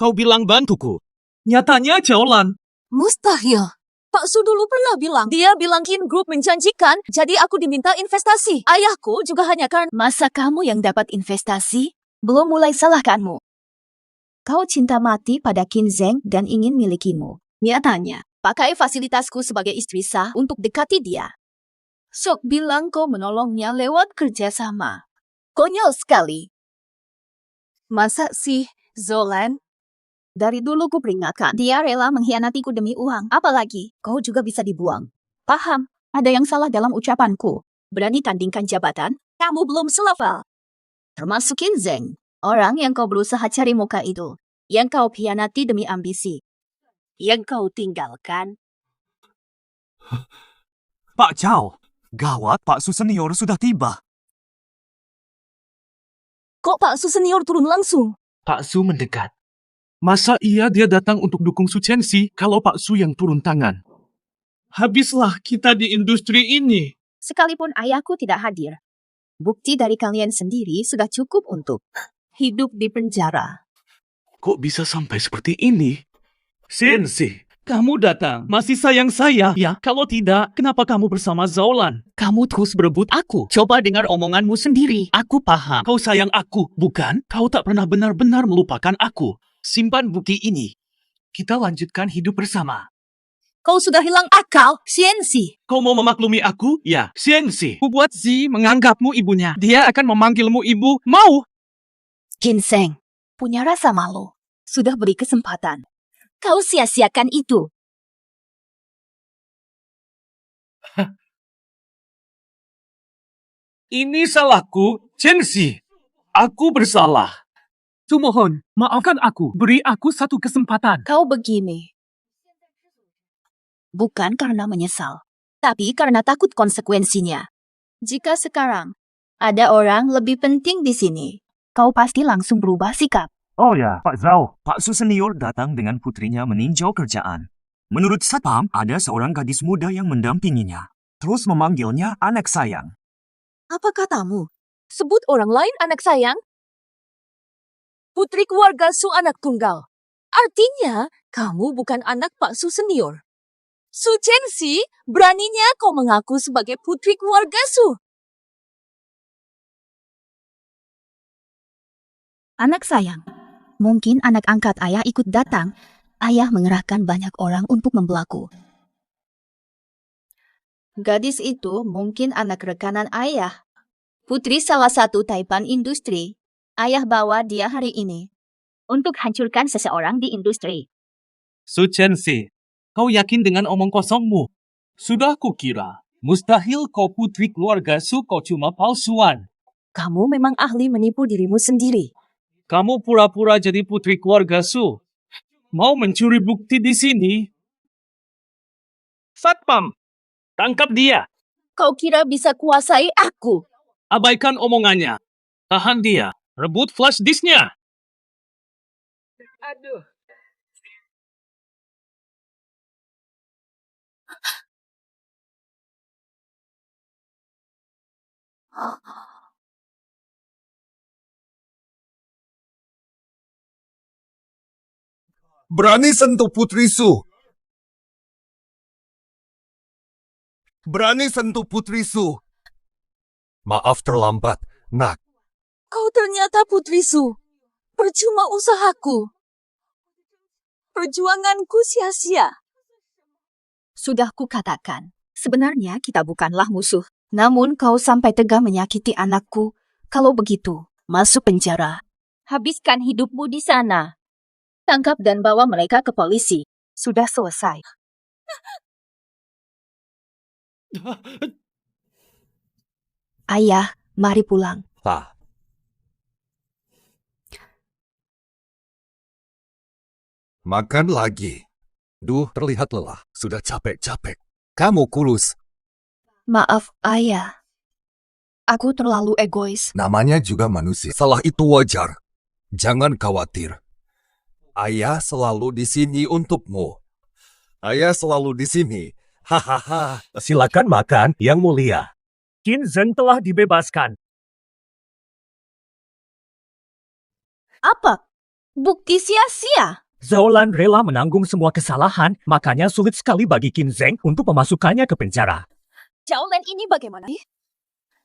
Kau bilang bantuku. Nyatanya jalan. Mustahil. Pak Su dulu pernah bilang. Dia bilang Qin Group menjanjikan. Jadi aku diminta investasi. Ayahku juga hanya karena. Masa kamu yang dapat investasi? Belum mulai salahkanmu. Kau cinta mati pada Qin Zheng dan ingin milikimu. Nyatanya, pakai fasilitasku sebagai istri sah untuk dekati dia. Sok bilang kau menolongnya lewat kerjasama. Konyol sekali. Masa sih, Zolan? Dari dulu ku peringatkan, dia rela mengkhianatiku demi uang. Apalagi, kau juga bisa dibuang. Paham, ada yang salah dalam ucapanku. Berani tandingkan jabatan? Kamu belum selevel. Termasuk Qin Zheng. Orang yang kau berusaha cari muka itu, yang kau khianati demi ambisi, yang kau tinggalkan. Pak Chow, gawat Pak Su senior sudah tiba. Kok Pak Su senior turun langsung? Pak Su mendekat. Masa iya dia datang untuk dukung Su Chenxi kalau Pak Su yang turun tangan? Habislah kita di industri ini. Sekalipun ayahku tidak hadir, bukti dari kalian sendiri sudah cukup untuk hidup di penjara. Kok bisa sampai seperti ini? Chenxi, kamu datang. Masih sayang saya, ya? Kalau tidak, kenapa kamu bersama Zolan? Kamu terus berebut aku. Coba dengar omonganmu sendiri. Aku paham. Kau sayang aku, bukan? Kau tak pernah benar-benar melupakan aku. Simpan bukti ini. Kita lanjutkan hidup bersama. Kau sudah hilang akal, Chenxi. Kau mau memaklumi aku? Ya, Chenxi. Ku buat Zi menganggapmu ibunya. Dia akan memanggilmu ibu. Mau? Qin Zheng, punya rasa malu. Sudah beri kesempatan. Kau sia-siakan itu. Ini salahku, Chenxi. Aku bersalah. Sumohon, maafkan aku. Beri aku satu kesempatan. Kau begini. Bukan karena menyesal, tapi karena takut konsekuensinya. Jika sekarang ada orang lebih penting di sini, kau pasti langsung berubah sikap. Oh ya, Pak Zhao. Pak Su senior datang dengan putrinya meninjau kerjaan. Menurut Satpam, ada seorang gadis muda yang mendampinginya. Terus memanggilnya anak sayang. Apa katamu? Sebut orang lain anak sayang? Putri keluarga Su anak tunggal. Artinya, kamu bukan anak Pak Su senior. Su Chenxi, beraninya kau mengaku sebagai putri keluarga Su. Anak sayang, mungkin anak angkat ayah ikut datang. Ayah mengerahkan banyak orang untuk membelaku. Gadis itu mungkin anak rekanan ayah. Putri salah satu taipan industri. Ayah bawa dia hari ini untuk hancurkan seseorang di industri. Su Chensi, kau yakin dengan omong kosongmu? Sudah kukira, mustahil kau putri keluarga Su kau cuma palsuan. Kamu memang ahli menipu dirimu sendiri. Kamu pura-pura jadi putri keluarga Su. Mau mencuri bukti di sini? Satpam, tangkap dia. Kau kira bisa kuasai aku? Abaikan omongannya. Tahan dia. Rebut flash disknya. Aduh. Berani sentuh Putri Su. Berani sentuh Putri Su. Maaf terlambat, nak. Kau ternyata Putri Su. Percuma usahaku. Perjuanganku sia-sia. Sudah kukatakan, sebenarnya kita bukanlah musuh. Namun kau sampai tega menyakiti anakku. Kalau begitu, masuk penjara. Habiskan hidupmu di sana. Tangkap dan bawa mereka ke polisi. Sudah selesai. Ayah, mari pulang. Pa. Makan lagi. Duh, terlihat lelah. Sudah capek-capek. Kamu kurus. Maaf, Ayah. Aku terlalu egois. Namanya juga manusia. Salah itu wajar. Jangan khawatir. Ayah selalu di sini untukmu. Ayah selalu di sini. Hahaha. Silakan makan, Yang Mulia. Qin Zheng telah dibebaskan. Apa? Bukti sia-sia. Zaulan rela menanggung semua kesalahan, makanya sulit sekali bagi Qin Zheng untuk memasukkannya ke penjara. Jaulan ini bagaimana?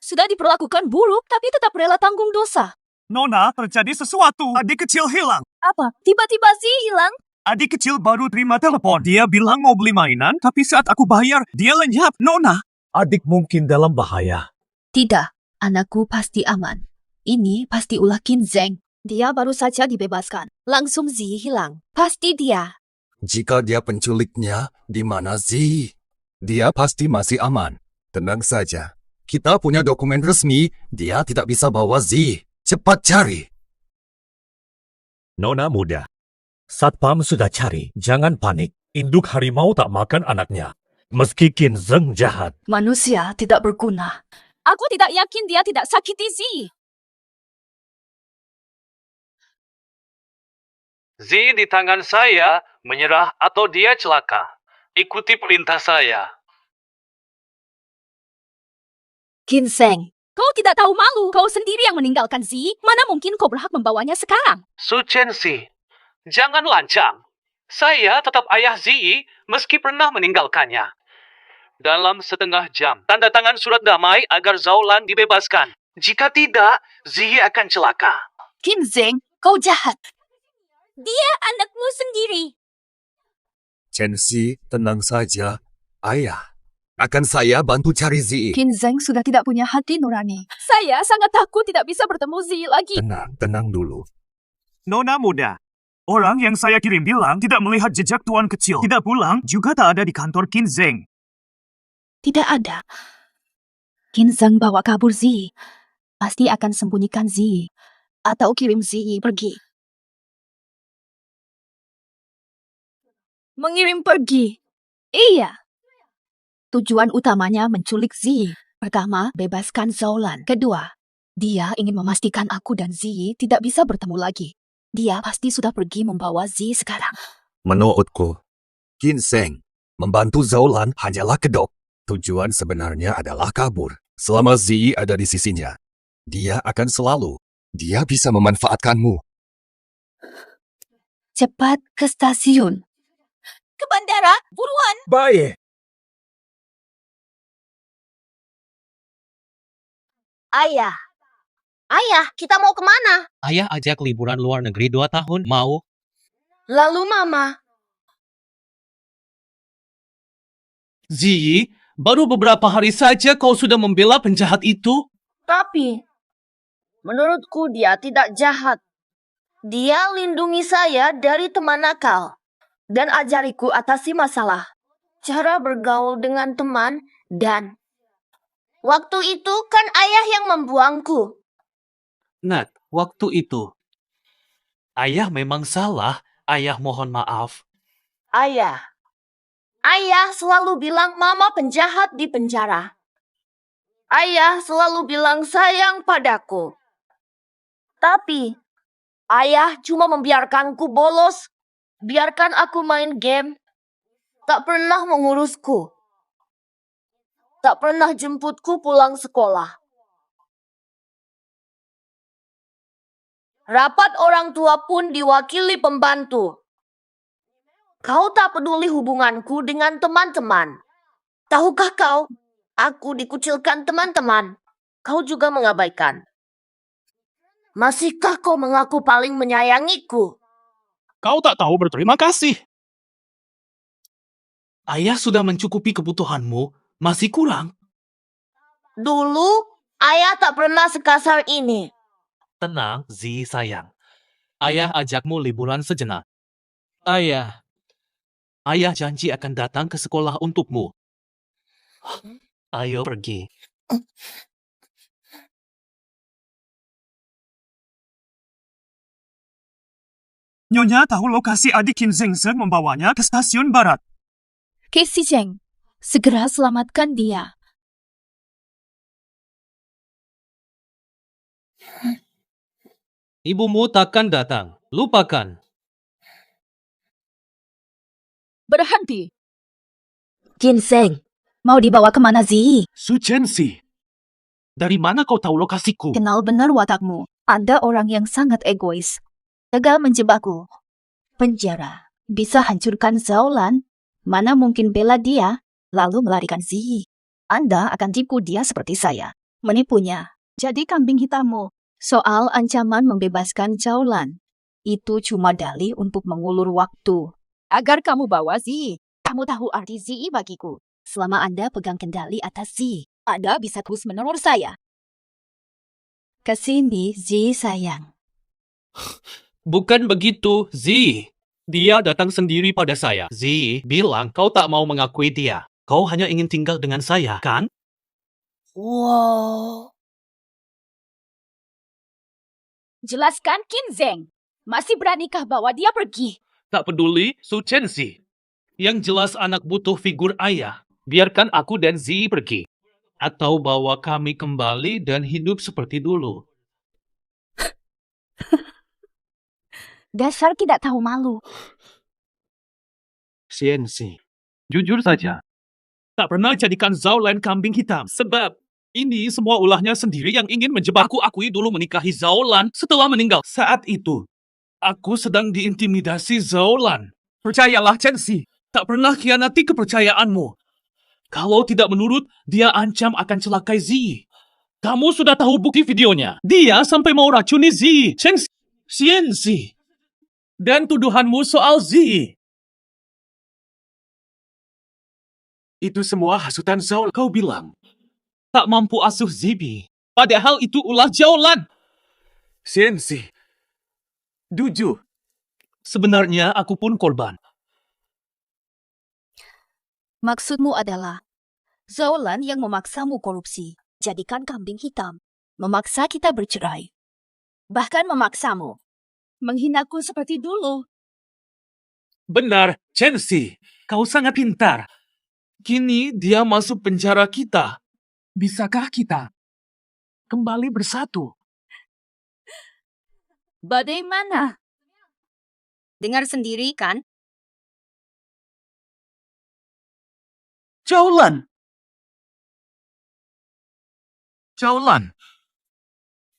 Sudah diperlakukan buruk, tapi tetap rela tanggung dosa. Nona, terjadi sesuatu. Adik kecil hilang. Apa? Tiba-tiba sih hilang? Adik kecil baru terima telepon. Dia bilang mau beli mainan, tapi saat aku bayar, dia lenyap. Nona. Adik mungkin dalam bahaya. Tidak, anakku pasti aman. Ini pasti ulah Qin Zheng. Dia baru saja dibebaskan. Langsung Zi hilang. Pasti dia. Jika dia penculiknya, di mana Zi? Dia pasti masih aman. Tenang saja. Kita punya dokumen resmi, dia tidak bisa bawa Zi. Cepat cari. Nona muda. Satpam sudah cari, jangan panik. Induk harimau tak makan anaknya. Meski Qin Zheng jahat. Manusia tidak berguna. Aku tidak yakin dia tidak sakiti Zi. Zi di tangan saya, menyerah atau dia celaka. Ikuti perintah saya. Qin Zheng, kau tidak tahu malu. Kau sendiri yang meninggalkan Zi. Mana mungkin kau berhak membawanya sekarang? Su Chensi, jangan lancang. Saya tetap ayah Zi meski pernah meninggalkannya. Dalam setengah jam, tanda tangan surat damai agar Zaulan dibebaskan. Jika tidak, Zi akan celaka. Qin Zheng, kau jahat. Dia anakmu sendiri. Chensi, tenang saja. Ayah, akan saya bantu cari Zi. Qin Zheng sudah tidak punya hati nurani. Saya sangat takut tidak bisa bertemu Zi lagi. Tenang dulu. Nona muda. Orang yang saya kirim bilang tidak melihat jejak tuan kecil. Tidak pulang, juga tak ada di kantor Qin Zheng. Tidak ada. Qin Zheng bawa kabur Zi. Pasti akan sembunyikan Zi. Atau kirim Zi pergi. Mengirim pergi? Iya. Tujuan utamanya menculik Zi. Pertama, bebaskan Zaulan. Kedua, dia ingin memastikan aku dan Zi tidak bisa bertemu lagi. Dia pasti sudah pergi membawa Zi sekarang. Menurutku, Qin Zheng membantu Zaulan hanyalah kedok. Tujuan sebenarnya adalah kabur. Selama Zi ada di sisinya, dia akan selalu. Dia bisa memanfaatkanmu. Cepat ke stasiun. Ke bandara, buruan. Baik. Ayah. Ayah, kita mau kemana? Ayah ajak liburan luar negeri 2 tahun, mau? Lalu Mama. Zi, baru beberapa hari saja kau sudah membela penjahat itu? Tapi, menurutku dia tidak jahat. Dia lindungi saya dari teman nakal. dan ajariku atasi masalah, cara bergaul dengan teman, dan waktu itu kan ayah yang membuangku. Nat, waktu itu. Ayah memang salah. Ayah mohon maaf. Ayah selalu bilang mama penjahat di penjara. Ayah selalu bilang sayang padaku. Tapi ayah cuma membiarkanku bolos, biarkan aku main game, tak pernah mengurusku, tak pernah jemputku pulang sekolah. Rapat orang tua pun diwakili pembantu. Kau tak peduli hubunganku dengan teman-teman. Tahukah kau, aku dikucilkan teman-teman. Kau juga mengabaikan. Masihkah kau mengaku paling menyayangiku? Kau tak tahu berterima kasih. Ayah sudah mencukupi kebutuhanmu. Masih kurang. Dulu, ayah tak pernah sekasar ini. Tenang, Zi sayang. Ayah ajakmu liburan sejenak. Ayah janji akan datang ke sekolah untukmu. Ayo pergi. Nyonya tahu lokasi adik Qin Zhengzheng membawanya ke stasiun barat. Casey Zheng, segera selamatkan dia. Ibumu takkan datang. Lupakan. Berhenti. Qin Zheng, mau dibawa kemana Zi? Su Chenxi. Dari mana kau tahu lokasiku? Kenal benar watakmu. Anda orang yang sangat egois. Gagal menjebakku. Penjara. Bisa hancurkan Zhaolan. Mana mungkin bela dia, lalu melarikan Zi. Anda akan tipu dia seperti saya. Menipunya. Jadi kambing hitammu. Soal ancaman membebaskan Zhaolan. Itu cuma dalih untuk mengulur waktu. Agar kamu bawa Zi. Kamu tahu arti Zi bagiku. Selama Anda pegang kendali atas Zi, Anda bisa terus meneror saya. Kesini, Zi sayang. Bukan begitu, Zi. Dia datang sendiri pada saya. Zi bilang kau tak mau mengakui dia. Kau hanya ingin tinggal dengan saya, kan? Wow. Jelaskan Qin Zheng. Masih beranikah bawa dia pergi? Tak peduli, Su Chenxi. Yang jelas anak butuh figur ayah. Biarkan aku dan Zi pergi. Atau bawa kami kembali dan hidup seperti dulu. Dasar tidak tahu malu. Chenxi, jujur saja. Tak pernah jadikan Zhaolan kambing hitam. Sebab ini semua ulahnya sendiri yang ingin menjebakku. Akui dulu menikahi Zhaolan setelah meninggal. Saat itu, aku sedang diintimidasi Zhaolan. Percayalah, Chenxi. Tak pernah khianati kepercayaanmu. Kalau tidak menurut, dia ancam akan celakai Zi. Kamu sudah tahu bukti videonya. Dia sampai mau racuni Zi. Chenxi. Dan tuduhanmu soal Zi. Itu semua hasutan Zhaolan. Kau bilang tak mampu asuh Zibi. Padahal itu ulah Zhaolan. Chenxi. Jujur. Sebenarnya aku pun korban. Maksudmu adalah Zhaolan yang memaksamu korupsi, jadikan kambing hitam, memaksa kita bercerai. Bahkan memaksamu menghinaku seperti dulu. Benar, Chenxi. Kau sangat pintar. Kini dia masuk penjara kita. Bisakah kita kembali bersatu? Bagaimana? Dengar sendiri kan? Zhaolan.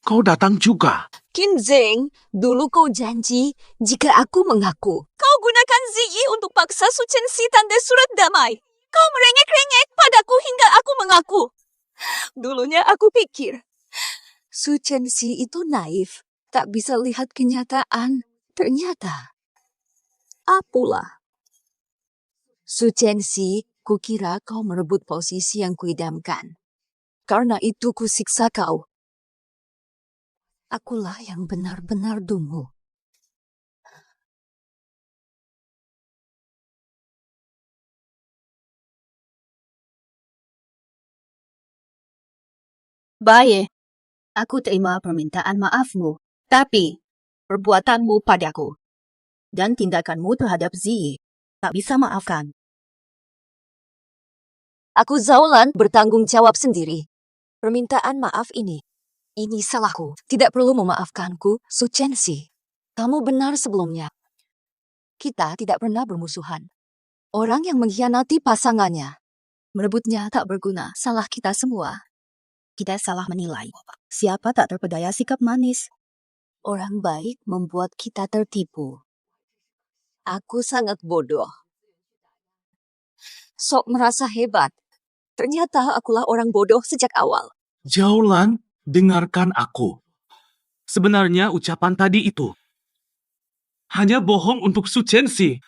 Kau datang juga. Qin Zheng, dulu kau janji jika aku mengaku. Kau gunakan Ziyi untuk paksa Su Chenxi tanda surat damai. Kau merengek-rengek padaku hingga aku mengaku. Dulunya aku pikir, Su Chenxi itu naif, tak bisa lihat kenyataan. Ternyata, apalah. Su Chenxi, kukira kau merebut posisi yang kuidamkan. Karena itu kusiksa kau. Akulah yang benar-benar dungu. Baik, aku terima permintaan maafmu. Tapi, perbuatanmu padaku dan tindakanmu terhadap Ziyi tak bisa maafkan. Aku Zaulan bertanggung jawab sendiri. Permintaan maaf ini salahku. Tidak perlu memaafkanku, Su Chenxi. Kamu benar sebelumnya. Kita tidak pernah bermusuhan. Orang yang mengkhianati pasangannya, merebutnya tak berguna. Salah kita semua. Kita salah menilai. Siapa tak terpedaya sikap manis? Orang baik membuat kita tertipu. Aku sangat bodoh. Sok merasa hebat. Ternyata akulah orang bodoh sejak awal. Jaulan, dengarkan aku. Sebenarnya ucapan tadi itu hanya bohong untuk Su Chenxi.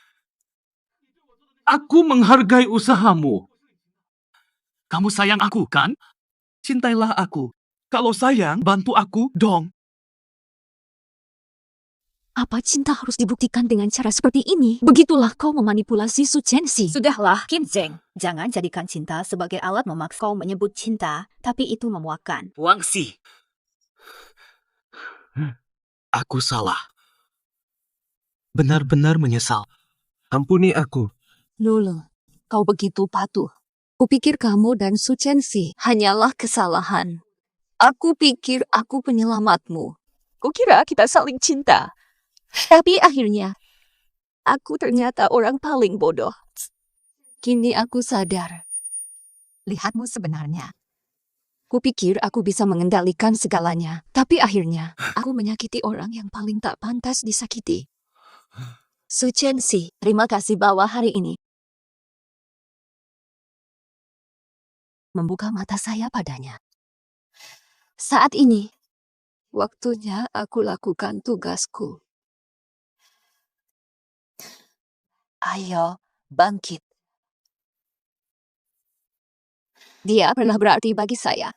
Aku menghargai usahamu. Kamu sayang aku, kan? Cintailah aku. Kalau sayang, bantu aku dong. Apa cinta harus dibuktikan dengan cara seperti ini? Begitulah kau memanipulasi Su Chenxi. Sudahlah, Qin Zheng. Jangan jadikan cinta sebagai alat memaksa kau menyebut cinta, tapi itu memuakkan. Wang Xi. Aku salah. Benar-benar menyesal. Ampuni aku. Nulu, kau begitu patuh. Kupikir kamu dan Su Chenxi hanyalah kesalahan. Aku pikir aku penyelamatmu. Kukira kita saling cinta. Tapi akhirnya, aku ternyata orang paling bodoh. Kini aku sadar. Lihatmu sebenarnya. Kupikir aku bisa mengendalikan segalanya. Tapi akhirnya, aku menyakiti orang yang paling tak pantas disakiti. Su Chenxi, terima kasih bahwa hari ini membuka mata saya padanya. Saat ini, waktunya aku lakukan tugasku. Ayo, bangkit. Dia pernah berarti bagi saya.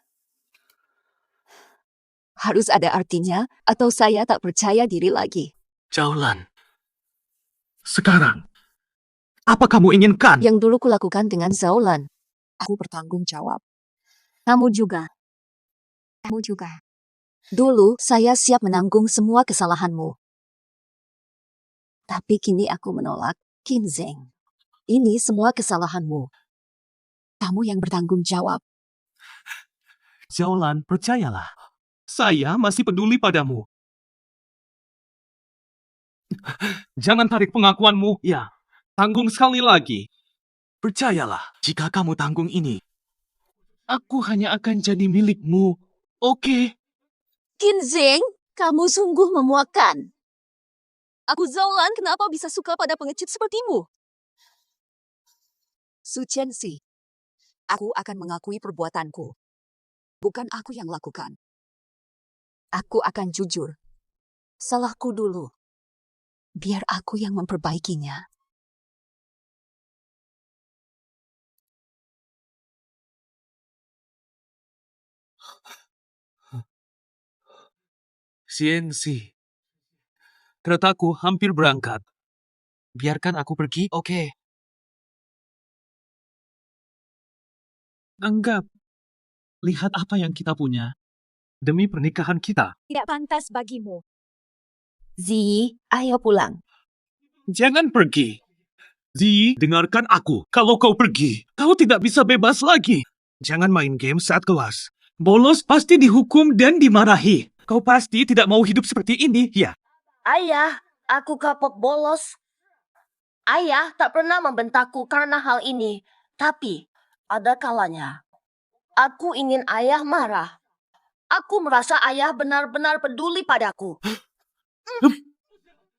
Harus ada artinya, atau saya tak percaya diri lagi. Jaulan. Sekarang, apa kamu inginkan? Yang dulu kulakukan dengan Zaulan. Aku bertanggung jawab. Kamu juga. Kamu juga. Dulu, saya siap menanggung semua kesalahanmu. Tapi kini aku menolak. Qin Zheng, ini semua kesalahanmu. Kamu yang bertanggung jawab. Jaulan, percayalah. Saya masih peduli padamu. Jangan tarik pengakuanmu. Ya, tanggung sekali lagi. Percayalah, jika kamu tanggung ini, aku hanya akan jadi milikmu. Oke? Qin Zheng, kamu sungguh memuakkan. Aku Zaulan, kenapa bisa suka pada pengecut sepertimu? Su Chenxi, aku akan mengakui perbuatanku. Bukan aku yang lakukan. Aku akan jujur. Salahku dulu. Biar aku yang memperbaikinya. Chenxi. Keretaku hampir berangkat. Biarkan aku pergi, oke? Anggap. Lihat apa yang kita punya. Demi pernikahan kita. Tidak pantas bagimu. Ziyi, ayo pulang. Jangan pergi. Ziyi, dengarkan aku. Kalau kau pergi, kau tidak bisa bebas lagi. Jangan main game saat kelas. Bolos pasti dihukum dan dimarahi. Kau pasti tidak mau hidup seperti ini, ya? Ayah, aku kapok bolos. Ayah tak pernah membentakku karena hal ini. Tapi, ada kalanya, aku ingin ayah marah. Aku merasa ayah benar-benar peduli padaku.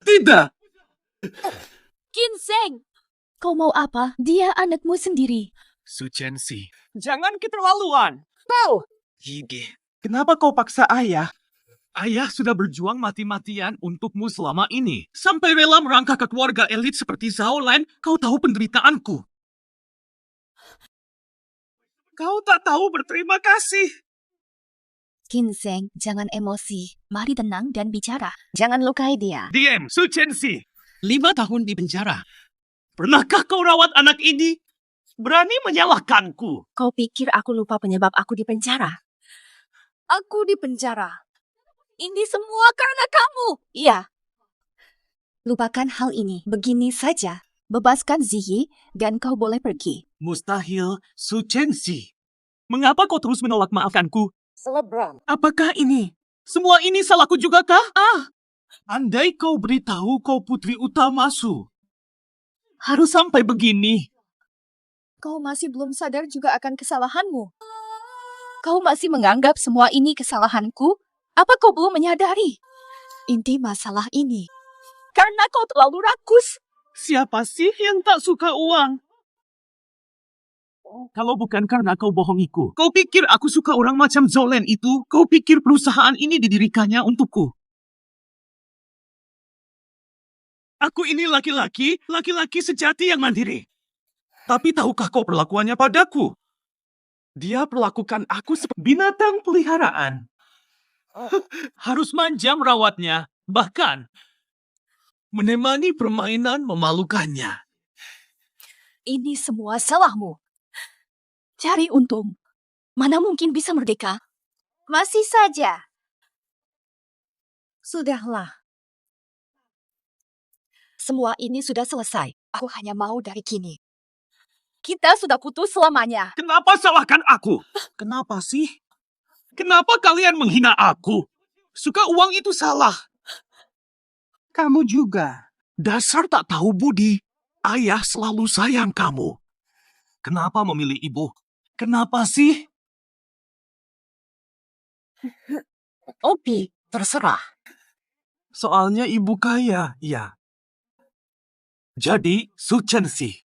Tidak! Qin Zheng, kau mau apa? Dia anakmu sendiri. Su Chenxi, jangan keterlaluan. Tahu? Yige, kenapa kau paksa ayah? Ayah sudah berjuang mati-matian untukmu selama ini. Sampai rela merangkak ke keluarga elit seperti Zaulan, kau tahu penderitaanku. Kau tak tahu berterima kasih. Qin Zheng, jangan emosi. Mari tenang dan bicara. Jangan lukai dia. Diam, Su Chenxi. 5 tahun di penjara. Pernahkah kau rawat anak ini? Berani menyalahkanku. Kau pikir aku lupa penyebab aku di penjara? Aku di penjara. Ini semua karena kamu. Iya. Lupakan hal ini. Begini saja. Bebaskan Ziyi dan kau boleh pergi. Mustahil, Su Chenxi. Mengapa kau terus menolak maafkanku? Selebgram. Apakah ini? Semua ini salahku juga kah? Andai kau beritahu kau putri utama Su. Harus sampai begini. Kau masih belum sadar juga akan kesalahanmu. Kau masih menganggap semua ini kesalahanku? Apa kau belum menyadari? Inti masalah ini. Karena kau terlalu rakus. Siapa sih yang tak suka uang? Kalau bukan karena kau bohongiku, kau pikir aku suka orang macam Zolen itu? Kau pikir perusahaan ini didirikannya untukku? Aku ini laki-laki sejati yang mandiri. Tapi tahukah kau perlakuannya padaku? Dia perlakukan aku seperti binatang peliharaan. Harus manja merawatnya, bahkan menemani permainan memalukannya. Ini semua salahmu. Cari untung. Mana mungkin bisa merdeka? Masih saja. Sudahlah. Semua ini sudah selesai. Aku hanya mau dari kini. Kita sudah putus selamanya. Kenapa salahkan aku? Kenapa sih? Kenapa kalian menghina aku? Suka uang itu salah. Kamu juga. Dasar tak tahu budi. Ayah selalu sayang kamu. Kenapa memilih ibu? Kenapa sih? Opi, terserah. Soalnya ibu kaya, ya. Jadi, Su Chenxi,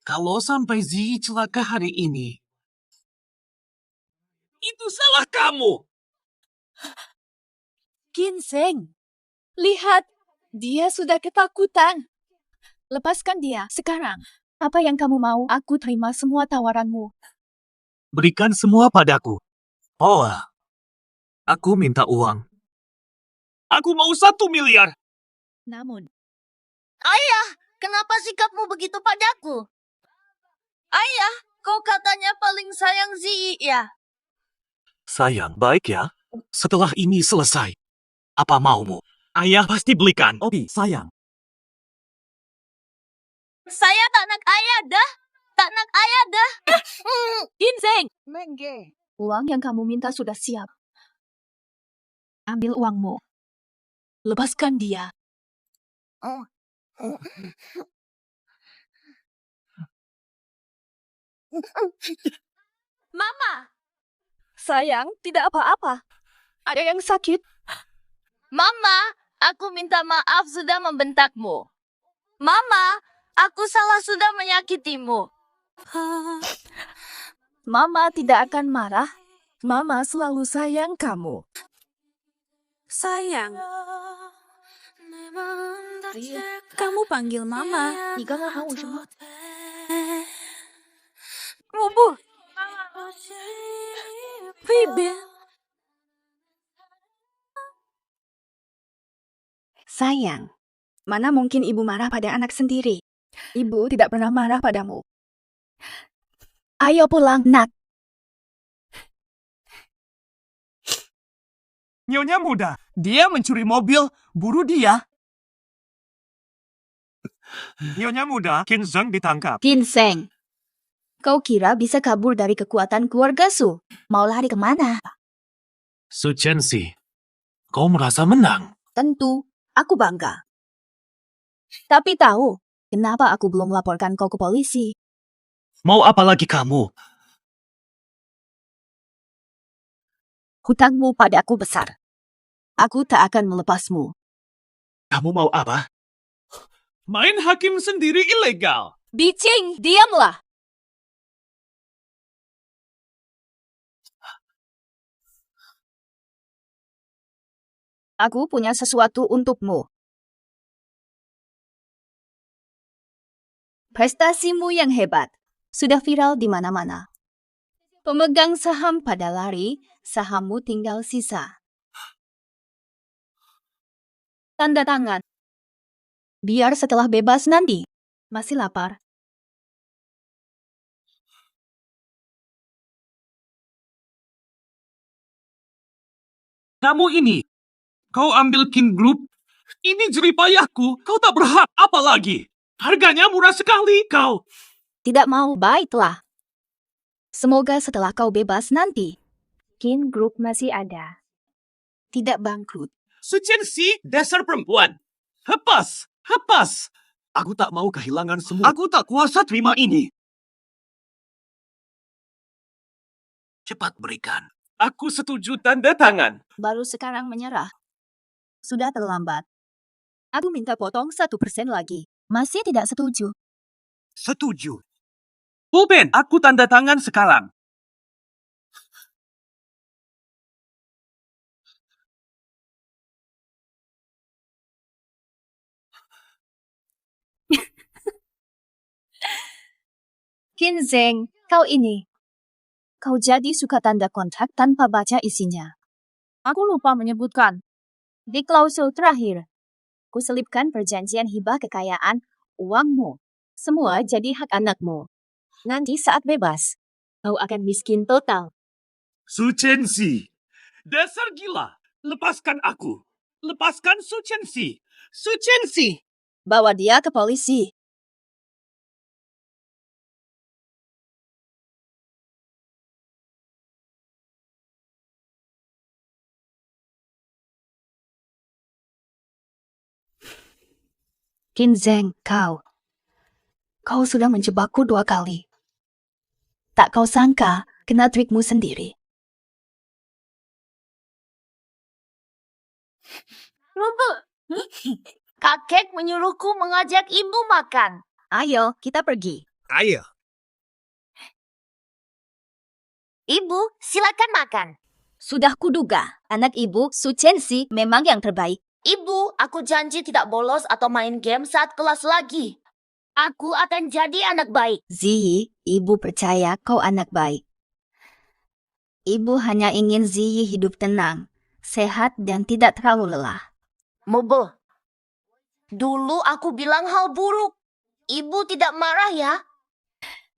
kalau sampai Ziyi celaka hari ini, itu salah kamu. Ginseng. Lihat, dia sudah ketakutan. Lepaskan dia sekarang. Apa yang kamu mau, aku terima semua tawaranmu. Berikan semua padaku. Oh, aku minta uang. Aku mau 1 miliar. Namun, Ayah, kenapa sikapmu begitu padaku? Ayah, kau katanya paling sayang Ziyi ya? Sayang, baik ya. Setelah ini selesai, apa maumu? Ayah pasti belikan. Obi, sayang. Saya tak nak ayah dah. Tak nak ayah dah. Ginseng, Mengge. uang yang kamu minta sudah siap. Ambil uangmu. Lepaskan dia. Mama, Sayang, tidak apa-apa. Ada yang sakit? Mama, aku minta maaf sudah membentakmu. Mama, aku salah sudah menyakitimu. Mama tidak akan marah. Mama selalu sayang kamu. Sayang, kamu panggil Mama. Bubu, Baby. sayang. Mana mungkin ibu marah pada anak sendiri? Ibu tidak pernah marah padamu. Ayo pulang, nak. Nyonya muda, dia mencuri mobil, buru dia. Nyonya muda, Qin Zheng ditangkap. Ginseng, kau kira bisa kabur dari kekuatan keluarga Su? Mau lari kemana? Su Chenxi, kau merasa menang? Tentu, aku bangga. Tapi tahu, kenapa aku belum melaporkan kau ke polisi? Mau apa lagi kamu? Hutangmu padaku besar. Aku tak akan melepasmu. Kamu mau apa? Main hakim sendiri ilegal. Bicing, diamlah. Aku punya sesuatu untukmu. Prestasimu yang hebat sudah viral di mana-mana. Pemegang saham pada lari, sahammu tinggal sisa. Tanda tangan. Biar setelah bebas nanti. Masih lapar? Kamu ini, kau ambil King Group. Ini jeripayahku, kau tak berhak apa lagi. Harganya murah sekali kau. Tidak mau, baiklah. Semoga setelah kau bebas nanti, Kin Group masih ada. Tidak bangkrut. Sucensi, dasar perempuan. Hepas, hepas. Aku tak mau kehilangan semua. Aku tak kuasa terima ini. Cepat berikan. Aku setuju tanda tangan. Baru sekarang menyerah. Sudah terlambat. Aku minta potong 1% lagi. Masih tidak setuju. Setuju. Pulpen, aku tanda tangan sekarang. Qin Zheng, kau ini. Kau jadi suka tanda kontrak tanpa baca isinya. Aku lupa menyebutkan. Di klausul terakhir, ku selipkan perjanjian hibah kekayaan, uangmu. Semua jadi hak anakmu. Nanti saat bebas, kau akan miskin total. Sucensi. Dasar gila. Lepaskan aku. Lepaskan Sucensi. Sucensi. Bawa dia ke polisi. Qin Zheng, kau sudah menjebakku 2 kali. Tak kau sangka kena trikmu sendiri. Kakek menyuruhku mengajak ibu makan. Ayo, kita pergi. Ayo. Ibu, silakan makan. Sudah kuduga, anak ibu, Sucensi, memang yang terbaik. Ibu, aku janji tidak bolos atau main game saat kelas lagi. Aku akan jadi anak baik. Ziyi, ibu percaya kau anak baik. Ibu hanya ingin Ziyi hidup tenang, sehat dan tidak terlalu lelah. Mobo, dulu aku bilang hal buruk. Ibu tidak marah ya?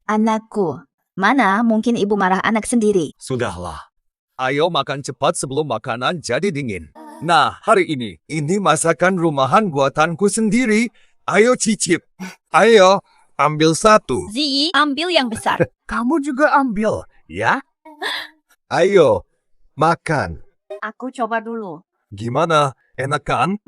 Anakku, mana mungkin ibu marah anak sendiri? Sudahlah. Ayo makan cepat sebelum makanan jadi dingin. Nah, hari ini masakan rumahan buatanku sendiri. Ayo cicip. Ayo, ambil 1. Ziyi, ambil yang besar. Kamu juga ambil, ya? Ayo, makan. Aku coba dulu. Gimana? Enak kan?